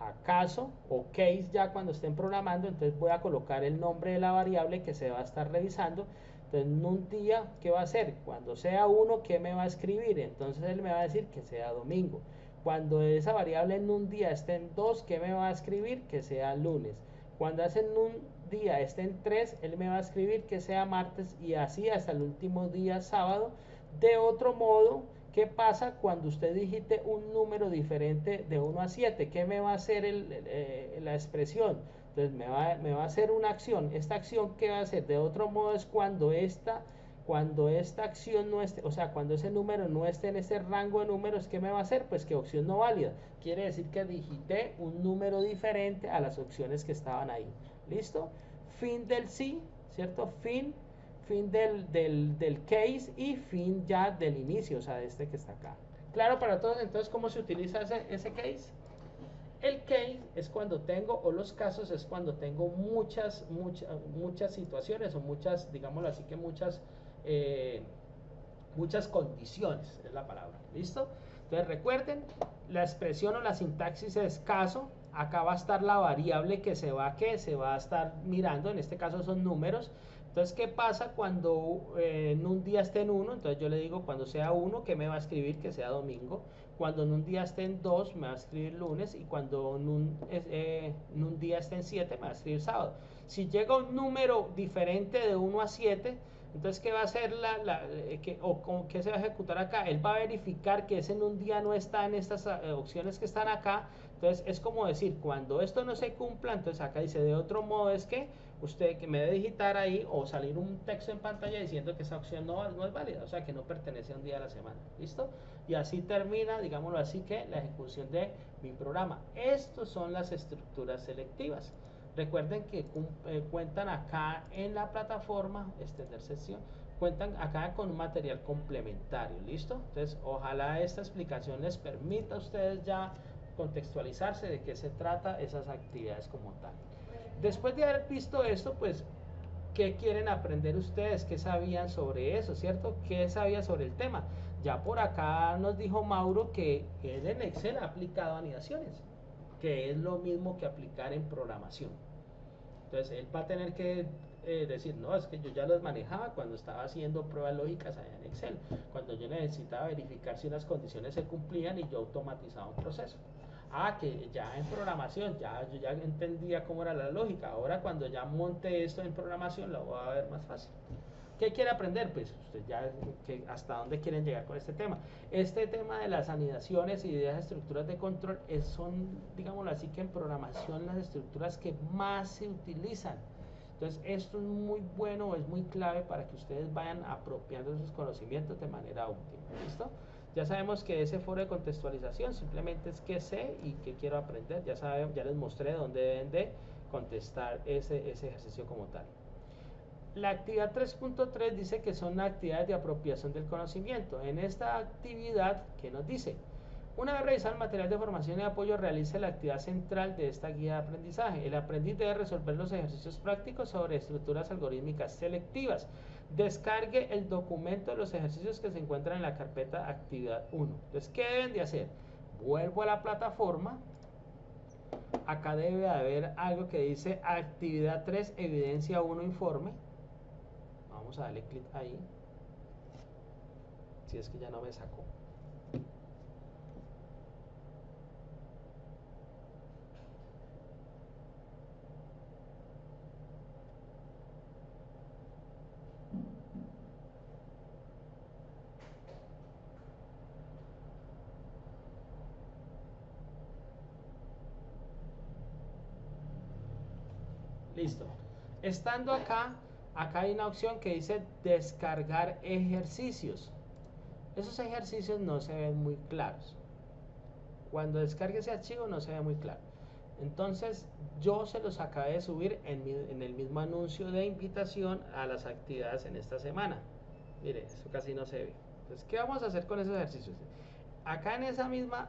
S1: acaso o case ya cuando estén programando. Entonces voy a colocar el nombre de la variable que se va a estar revisando. Entonces NumDía, ¿qué va a hacer? Cuando sea 1, ¿qué me va a escribir? Entonces él me va a decir que sea domingo. Cuando esa variable en un día esté en 2, ¿qué me va a escribir? Que sea lunes. Cuando en un día esté en 3, él me va a escribir que sea martes, y así hasta el último día, sábado. De otro modo, ¿qué pasa cuando usted digite un número diferente de 1 a 7? ¿Qué me va a hacer la expresión? Entonces me va a hacer una acción. Esta acción, ¿qué va a hacer? De otro modo es cuando esta acción no esté, o sea, cuando ese número no esté en ese rango de números, ¿qué me va a hacer? Pues que opción no válida. Quiere decir que digité un número diferente a las opciones que estaban ahí. ¿Listo? Fin del sí, ¿cierto? Fin del case y fin ya del inicio, o sea, de este que está acá. Claro para todos. Entonces, ¿cómo se utiliza ese case? El case es cuando tengo, o los casos es cuando tengo muchas situaciones, o muchas, digámoslo así, que muchas condiciones, es la palabra. ¿Listo? Entonces recuerden, la expresión o la sintaxis es caso. Acá va a estar la variable que se va a estar mirando, en este caso son números. Entonces, ¿qué pasa cuando en un día esté en 1? Entonces yo le digo, cuando sea 1, ¿qué me va a escribir? Que sea domingo. Cuando en un día esté en 2, me va a escribir lunes. Y cuando en un día esté en 7, me va a escribir sábado. Si llega un número diferente de 1 a 7, entonces, ¿qué va a hacer qué se va a ejecutar acá? Él va a verificar que ese en un día no está en estas opciones que están acá. Entonces, es como decir, cuando esto no se cumpla, entonces acá dice, de otro modo es que usted que me debe digitar ahí o salir un texto en pantalla diciendo que esa opción no es válida, o sea, que no pertenece a un día a la semana. ¿Listo? Y así termina, digámoslo así, que la ejecución de mi programa. Estas son las estructuras selectivas. Recuerden que cuentan acá en la plataforma, extender sesión, cuentan acá con un material complementario. ¿Listo? Entonces, ojalá esta explicación les permita a ustedes ya contextualizarse de qué se trata esas actividades como tal. Después de haber visto esto, pues, ¿qué quieren aprender ustedes? ¿Qué sabían sobre eso? ¿Cierto? ¿Qué sabían sobre el tema? Ya por acá nos dijo Mauro que él en Excel ha aplicado anidaciones, que es lo mismo que aplicar en programación. Entonces él va a tener que decir, no, es que yo ya los manejaba cuando estaba haciendo pruebas lógicas allá en Excel, cuando yo necesitaba verificar si unas condiciones se cumplían y yo automatizaba un proceso. Que ya en programación, yo ya entendía cómo era la lógica. Ahora cuando ya monte esto en programación lo voy a ver más fácil. ¿Qué quiere aprender? Pues usted ya, hasta dónde quieren llegar con este tema. Este tema de las anidaciones y de las estructuras de control son, digámoslo así, que en programación las estructuras que más se utilizan. Entonces esto es muy bueno, es muy clave para que ustedes vayan apropiando sus conocimientos de manera óptima. ¿Listo? Ya sabemos que ese foro de contextualización simplemente es qué sé y qué quiero aprender. Ya saben, ya les mostré dónde deben de contestar ese ejercicio como tal. La actividad 3.3 dice que son actividades de apropiación del conocimiento. En esta actividad, ¿qué nos dice? Una vez realizado el material de formación y apoyo, realice la actividad central de esta guía de aprendizaje. El aprendiz debe resolver los ejercicios prácticos sobre estructuras algorítmicas selectivas. Descargue el documento de los ejercicios que se encuentran en la carpeta actividad 1. Entonces, ¿qué deben de hacer? Vuelvo a la plataforma. Acá debe haber algo que dice actividad 3, evidencia 1, informe. Vamos a darle clic ahí. Si es que ya no me sacó. Listo. Estando acá, acá hay una opción que dice descargar ejercicios. Esos ejercicios no se ven muy claros. Cuando descargue ese archivo no se ve muy claro. Entonces yo se los acabé de subir en el mismo anuncio de invitación a las actividades en esta semana. Mire, eso casi no se ve. Entonces, ¿qué vamos a hacer con esos ejercicios? Acá en esa misma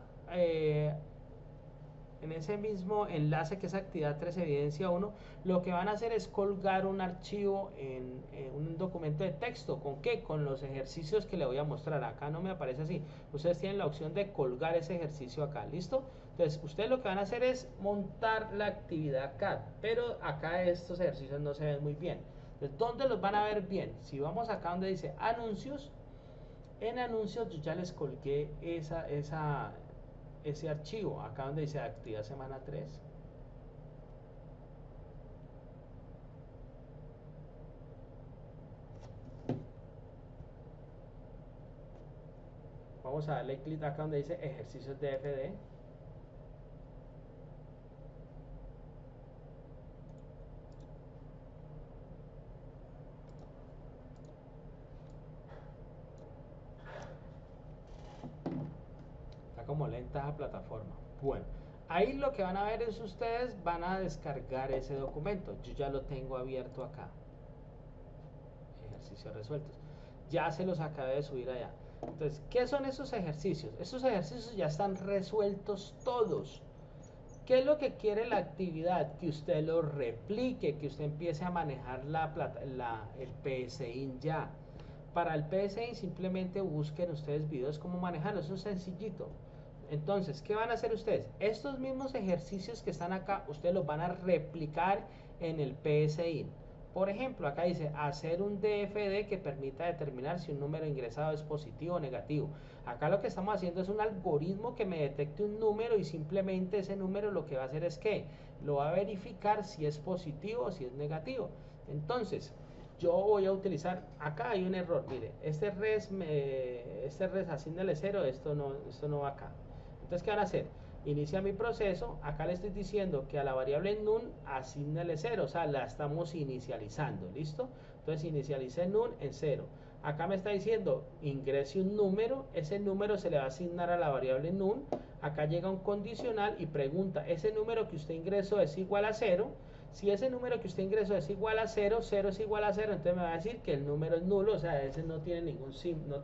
S1: en ese mismo enlace que es actividad 3 evidencia 1, lo que van a hacer es colgar un archivo en un documento de texto. ¿Con qué? Con los ejercicios que le voy a mostrar. Acá no me aparece así. Ustedes tienen la opción de colgar ese ejercicio acá. ¿Listo? Entonces ustedes lo que van a hacer es montar la actividad acá, pero acá estos ejercicios no se ven muy bien. Entonces, ¿dónde los van a ver bien? Si vamos acá donde dice anuncios, en anuncios yo ya les colgué ese archivo, acá donde dice actividad semana 3. Vamos a darle clic acá donde dice ejercicios DFD. Está como lenta la plataforma. Bueno, ahí lo que van a ver es ustedes van a descargar ese documento. Yo ya lo tengo abierto acá. Ejercicios resueltos. Ya se los acabé de subir allá. Entonces, ¿qué son esos ejercicios? Esos ejercicios ya están resueltos todos. ¿Qué es lo que quiere la actividad? Que usted lo replique, que usted empiece a manejar el PSIN ya. Para el PSIN simplemente busquen ustedes videos cómo manejarlo, eso es sencillito. Entonces, ¿qué van a hacer ustedes? Estos mismos ejercicios que están acá, ustedes los van a replicar en el PSIN. Por ejemplo, acá dice hacer un DFD que permita determinar si un número ingresado es positivo o negativo. Acá lo que estamos haciendo es un algoritmo que me detecte un número y simplemente ese número lo que va a hacer es que lo va a verificar si es positivo o si es negativo. Entonces, yo voy a utilizar, acá hay un error, mire, este res asígnale 0, esto no va acá. Entonces, ¿qué van a hacer? Inicia mi proceso, acá le estoy diciendo que a la variable num asígnale 0, o sea, la estamos inicializando, ¿listo? Entonces inicialice num en 0. Acá me está diciendo, ingrese un número, ese número se le va a asignar a la variable num, acá llega un condicional y pregunta, ¿ese número que usted ingresó es igual a 0? Si ese número que usted ingresó es igual a 0, 0 es igual a 0, entonces me va a decir que el número es nulo, o sea, ese no tiene ningún signo,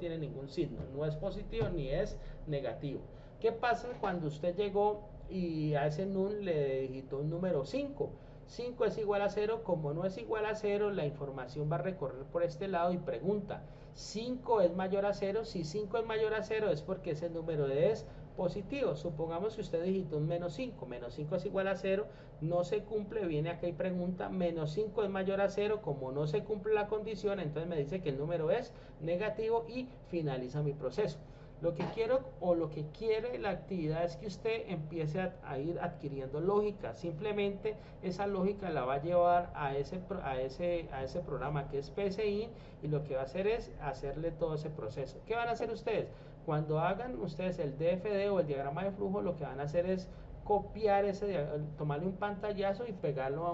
S1: no es positivo ni es negativo. ¿Qué pasa cuando usted llegó y a ese num le digitó un número 5? 5 es igual a 0, como no es igual a 0, la información va a recorrer por este lado y pregunta, ¿5 es mayor a 0? Si 5 es mayor a 0 es porque ese número es positivo. Supongamos que usted digitó un menos 5 es igual a 0, no se cumple, viene acá y pregunta, menos 5 es mayor a 0, como no se cumple la condición, entonces me dice que el número es negativo y finaliza mi proceso. Lo que quiero o lo que quiere la actividad es que usted empiece a ir adquiriendo lógica. Simplemente esa lógica la va a llevar a ese programa que es PSIN y lo que va a hacer es hacerle todo ese proceso. ¿Qué van a hacer ustedes? Cuando hagan ustedes el DFD o el diagrama de flujo, lo que van a hacer es copiar tomarle un pantallazo y pegarlo a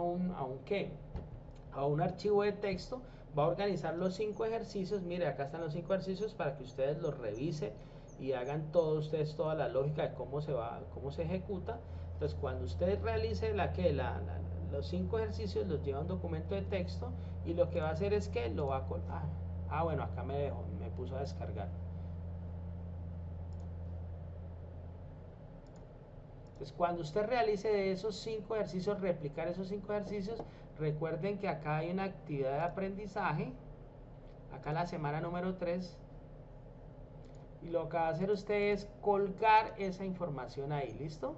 S1: un archivo de texto. Va a organizar los 5 ejercicios. Mire, acá están los 5 ejercicios para que ustedes los revisen y hagan todos ustedes toda la lógica de cómo se ejecuta. Entonces cuando usted realice los 5 ejercicios, los lleva a un documento de texto y lo que va a hacer es que lo va a bueno, acá me puso a descargar. Entonces cuando usted realice de esos 5 ejercicios, replicar esos 5 ejercicios, recuerden que acá hay una actividad de aprendizaje, acá en la semana número 3, y lo que va a hacer usted es colgar esa información ahí, ¿listo?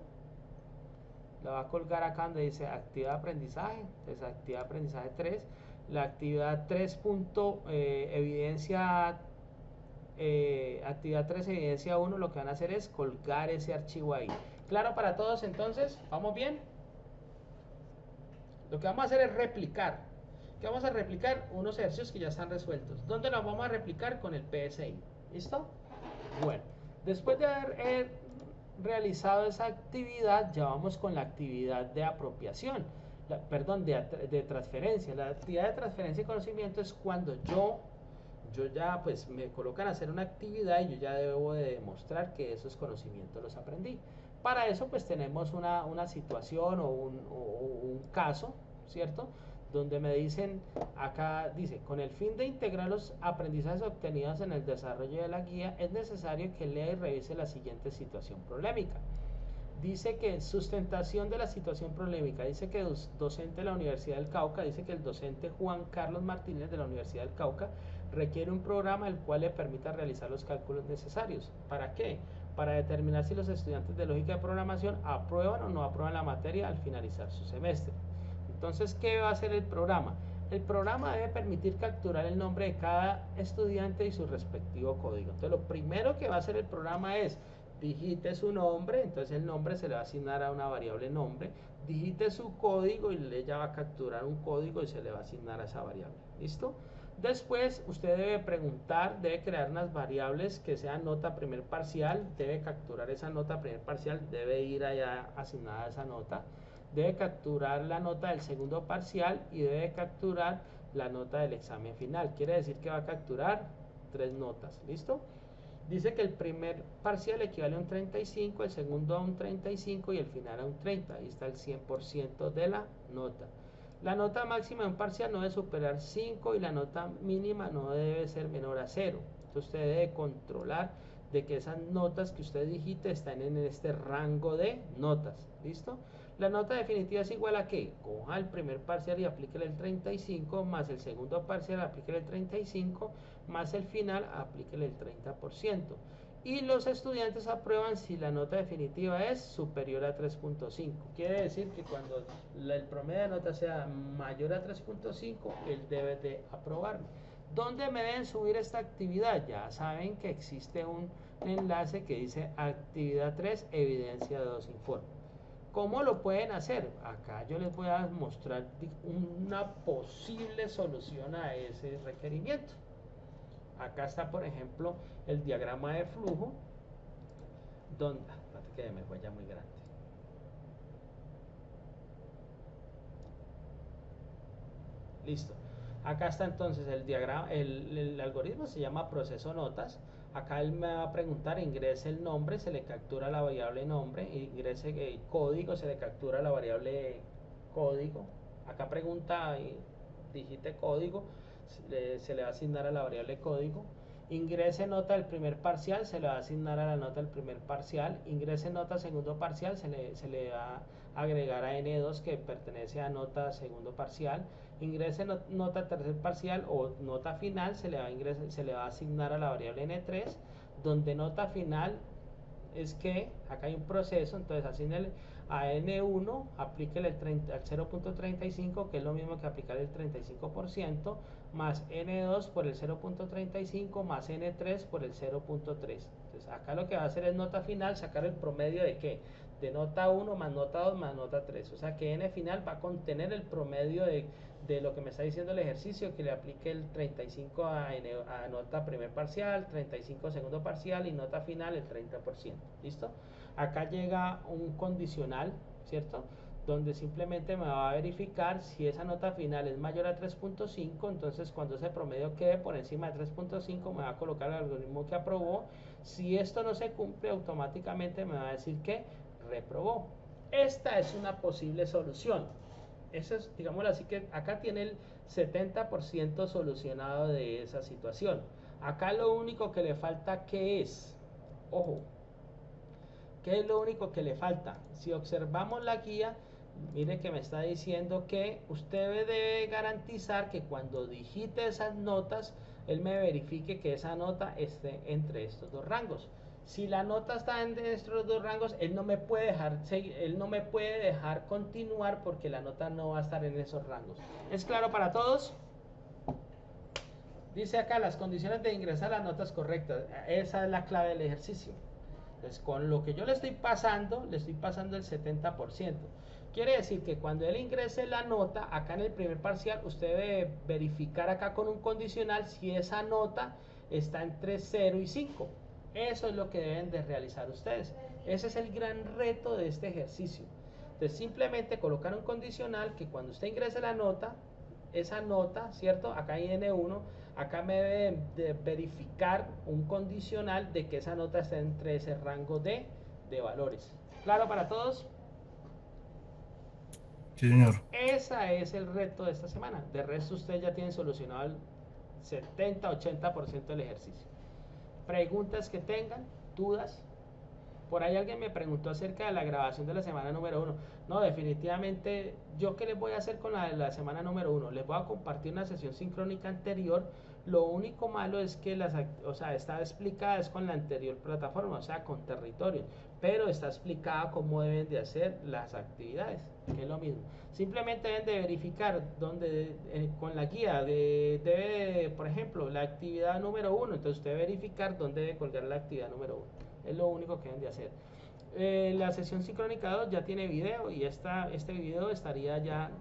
S1: La va a colgar acá donde dice actividad de aprendizaje. Entonces actividad de aprendizaje 3, la actividad 3. Evidencia, actividad 3 evidencia 1, lo que van a hacer es colgar ese archivo ahí. ¿Claro para todos entonces? ¿Vamos bien? Lo que vamos a hacer es replicar. ¿Qué vamos a replicar? Unos ejercicios que ya están resueltos. ¿Dónde los vamos a replicar? Con el PSI. ¿Listo? Bueno, después de haber realizado esa actividad, ya vamos con la actividad de apropiación, de transferencia. La actividad de transferencia de conocimiento es cuando yo ya pues me colocan a hacer una actividad y yo ya debo de demostrar que esos conocimientos los aprendí. Para eso pues tenemos una situación o un caso, ¿cierto? Donde me dicen, acá dice, con el fin de integrar los aprendizajes obtenidos en el desarrollo de la guía, es necesario que lea y revise la siguiente situación problemática. Dice que sustentación de la situación problemática, dice que docente de la Universidad del Cauca, dice que el docente Juan Carlos Martínez de la Universidad del Cauca requiere un programa el cual le permita realizar los cálculos necesarios. ¿Para qué? Para determinar si los estudiantes de lógica de programación aprueban o no aprueban la materia al finalizar su semestre. Entonces, ¿qué va a hacer el programa? El programa debe permitir capturar el nombre de cada estudiante y su respectivo código. Entonces, lo primero que va a hacer el programa es digite su nombre, entonces el nombre se le va a asignar a una variable nombre, digite su código y ella va a capturar un código y se le va a asignar a esa variable. ¿Listo? Después usted debe preguntar, debe crear unas variables que sean nota primer parcial, debe capturar esa nota primer parcial, debe ir allá asignada a esa nota, debe capturar la nota del segundo parcial y debe capturar la nota del examen final. Quiere decir que va a capturar 3 notas. ¿Listo? Dice que el primer parcial equivale a un 35, el segundo a un 35 y el final a un 30. Ahí está el 100% de la nota. La nota máxima de un parcial no debe superar 5 y la nota mínima no debe ser menor a 0. Entonces usted debe controlar de que esas notas que usted digite están en este rango de notas. ¿Listo? La nota definitiva es igual a que coja el primer parcial y aplíquele el 35, más el segundo parcial aplíquele el 35, más el final aplíquele el 30%. Y los estudiantes aprueban si la nota definitiva es superior a 3.5. Quiere decir que cuando el promedio de nota sea mayor a 3.5, él debe de aprobarme. ¿Dónde me deben subir esta actividad? Ya saben que existe un enlace que dice actividad 3, evidencia de 2 informes. ¿Cómo lo pueden hacer? Acá yo les voy a mostrar una posible solución a ese requerimiento. Acá está, por ejemplo, el diagrama de flujo, donde, espérate que me fue ya muy grande. Listo. Acá está entonces el diagrama, el algoritmo se llama proceso notas. Acá él me va a preguntar, ingrese el nombre, se le captura la variable nombre, ingrese el código, se le captura la variable código. Acá pregunta, digite código, se le va a asignar a la variable código. Ingrese nota del primer parcial, se le va a asignar a la nota del primer parcial. Ingrese nota segundo parcial, se le va a agregar a N2 que pertenece a nota segundo parcial. Ingrese nota tercer parcial o nota final, se le va a asignar a la variable N3, donde nota final es que acá hay un proceso, entonces asignale a N1, aplíquele al 0.35, que es lo mismo que aplicar el 35%, más N2 por el 0.35, más N3 por el 0.3. Entonces acá lo que va a hacer es nota final, sacar el promedio de ¿qué? De nota 1 más nota 2 más nota 3. O sea que N final va a contener el promedio de lo que me está diciendo el ejercicio, que le aplique el 35 a nota primer parcial, 35 segundo parcial y nota final el 30%. ¿Listo? Acá llega un condicional, ¿cierto? donde simplemente me va a verificar si esa nota final es mayor a 3.5, entonces cuando ese promedio quede por encima de 3.5 me va a colocar el algoritmo que aprobó. Si esto no se cumple, automáticamente me va a decir que reprobó. Esta es una posible solución. Eso es, digámoslo así, que acá tiene el 70% solucionado de esa situación. Acá lo único que le falta, ¿qué es? Ojo, ¿qué es lo único que le falta? Si observamos la guía, mire que me está diciendo que usted debe garantizar que cuando digite esas notas, él me verifique que esa nota esté entre estos dos rangos. Si la nota está entre estos dos rangos, él no me puede dejar continuar porque la nota no va a estar en esos rangos. ¿Es claro para todos? Dice acá las condiciones de ingresar las notas correctas. Esa es la clave del ejercicio. Entonces, con lo que yo le estoy pasando el 70%. Quiere decir que cuando él ingrese la nota, acá en el primer parcial, usted debe verificar acá con un condicional si esa nota está entre 0 y 5. Eso es lo que deben de realizar ustedes. Ese es el gran reto de este ejercicio. Entonces, simplemente colocar un condicional que cuando usted ingrese la nota, esa nota, ¿cierto? Acá hay N1, acá me debe de verificar un condicional de que esa nota está entre ese rango de valores. ¿Claro para todos?
S2: Sí, señor.
S1: Ese es el reto de esta semana. De resto, ustedes ya tienen solucionado el 70-80% del ejercicio. Preguntas que tengan, dudas. Por ahí alguien me preguntó acerca de la grabación de la semana número 1. No, definitivamente, ¿yo qué les voy a hacer con la de la semana número 1? Les voy a compartir una sesión sincrónica anterior. Lo único malo es que está explicada es con la anterior plataforma, o sea, con territorio. Pero está explicada cómo deben de hacer las actividades, que es lo mismo. Simplemente deben de verificar dónde, con la guía, por ejemplo, la actividad número 1. Entonces usted debe verificar dónde debe colgar la actividad número 1. Es lo único que deben de hacer. La sesión sincrónica 2 ya tiene video y este video estaría ya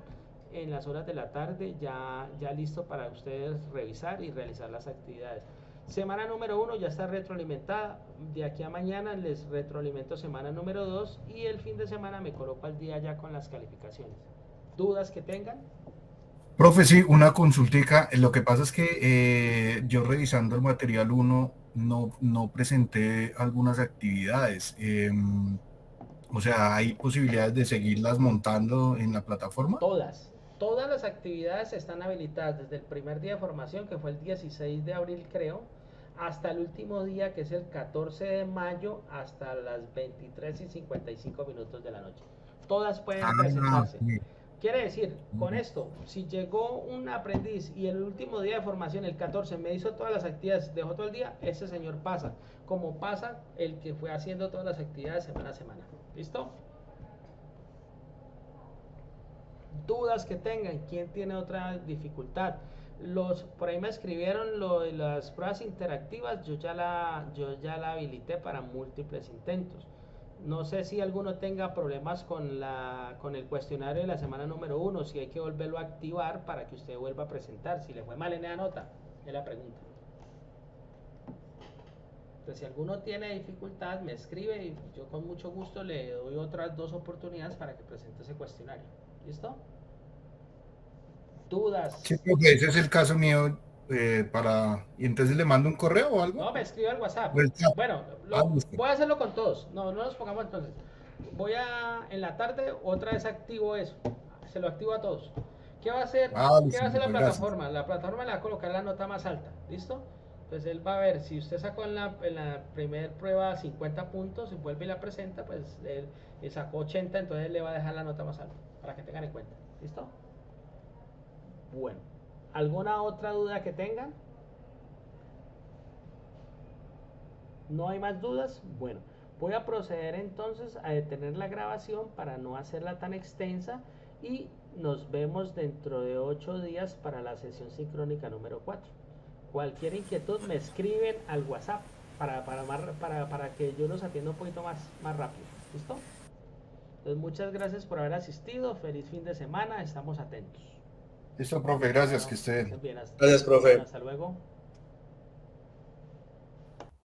S1: en las horas de la tarde ya listo para ustedes revisar y realizar las actividades. Semana número 1 ya está retroalimentada. De aquí a mañana les retroalimento semana número 2 y el fin de semana me coloco al día ya con las calificaciones. ¿Dudas que tengan?
S2: Profe, sí, una consultica. Lo que pasa es que yo revisando el material 1 no presenté algunas actividades. O sea, ¿hay posibilidades de seguirlas montando en la plataforma?
S1: Todas las actividades están habilitadas desde el primer día de formación, que fue el 16 de abril creo, hasta el último día, que es el 14 de mayo, hasta las 23:55 de la noche. Todas pueden presentarse.
S2: Sí.
S1: Quiere decir, con esto, si llegó un aprendiz y el último día de formación, el 14, me hizo todas las actividades, dejó todo el día, ese señor pasa, como pasa el que fue haciendo todas las actividades semana a semana. ¿Listo? Dudas que tengan, ¿quién tiene otra dificultad? Por ahí me escribieron lo de las pruebas interactivas, yo ya la habilité para múltiples intentos. No sé si alguno tenga problemas con el cuestionario de la semana número 1, si hay que volverlo a activar para que usted vuelva a presentar, si le fue mal en la nota, es la pregunta. Entonces, si alguno tiene dificultad, me escribe y yo con mucho gusto le doy otras 2 oportunidades para que presente ese cuestionario. ¿Listo? ¿Dudas?
S2: Sí, profe, ese es el caso mío. Y entonces le mando un correo o algo.
S1: No, me escribe al WhatsApp. Bueno, voy a hacerlo con todos. No nos pongamos entonces. En la tarde otra vez activo eso. Se lo activo a todos. ¿Qué va a hacer? ¿Qué va a hacer la plataforma? Gracias. La plataforma le va a colocar la nota más alta. ¿Listo? Entonces él va a ver, si usted sacó en la primera prueba 50 puntos y vuelve y la presenta, pues él sacó 80, entonces él le va a dejar la nota más alta, para que tengan en cuenta. ¿Listo? Bueno, ¿alguna otra duda que tengan? ¿No hay más dudas? Bueno, voy a proceder entonces a detener la grabación para no hacerla tan extensa y nos vemos dentro de 8 días para la sesión sincrónica número 4. Cualquier inquietud me escriben al WhatsApp para que yo los atienda un poquito más rápido. ¿Listo? Entonces, muchas gracias por haber asistido. Feliz fin de semana. Estamos atentos.
S2: Listo, profe. Gracias. Que esté
S1: bien.
S3: Gracias, profe.
S1: Hasta luego.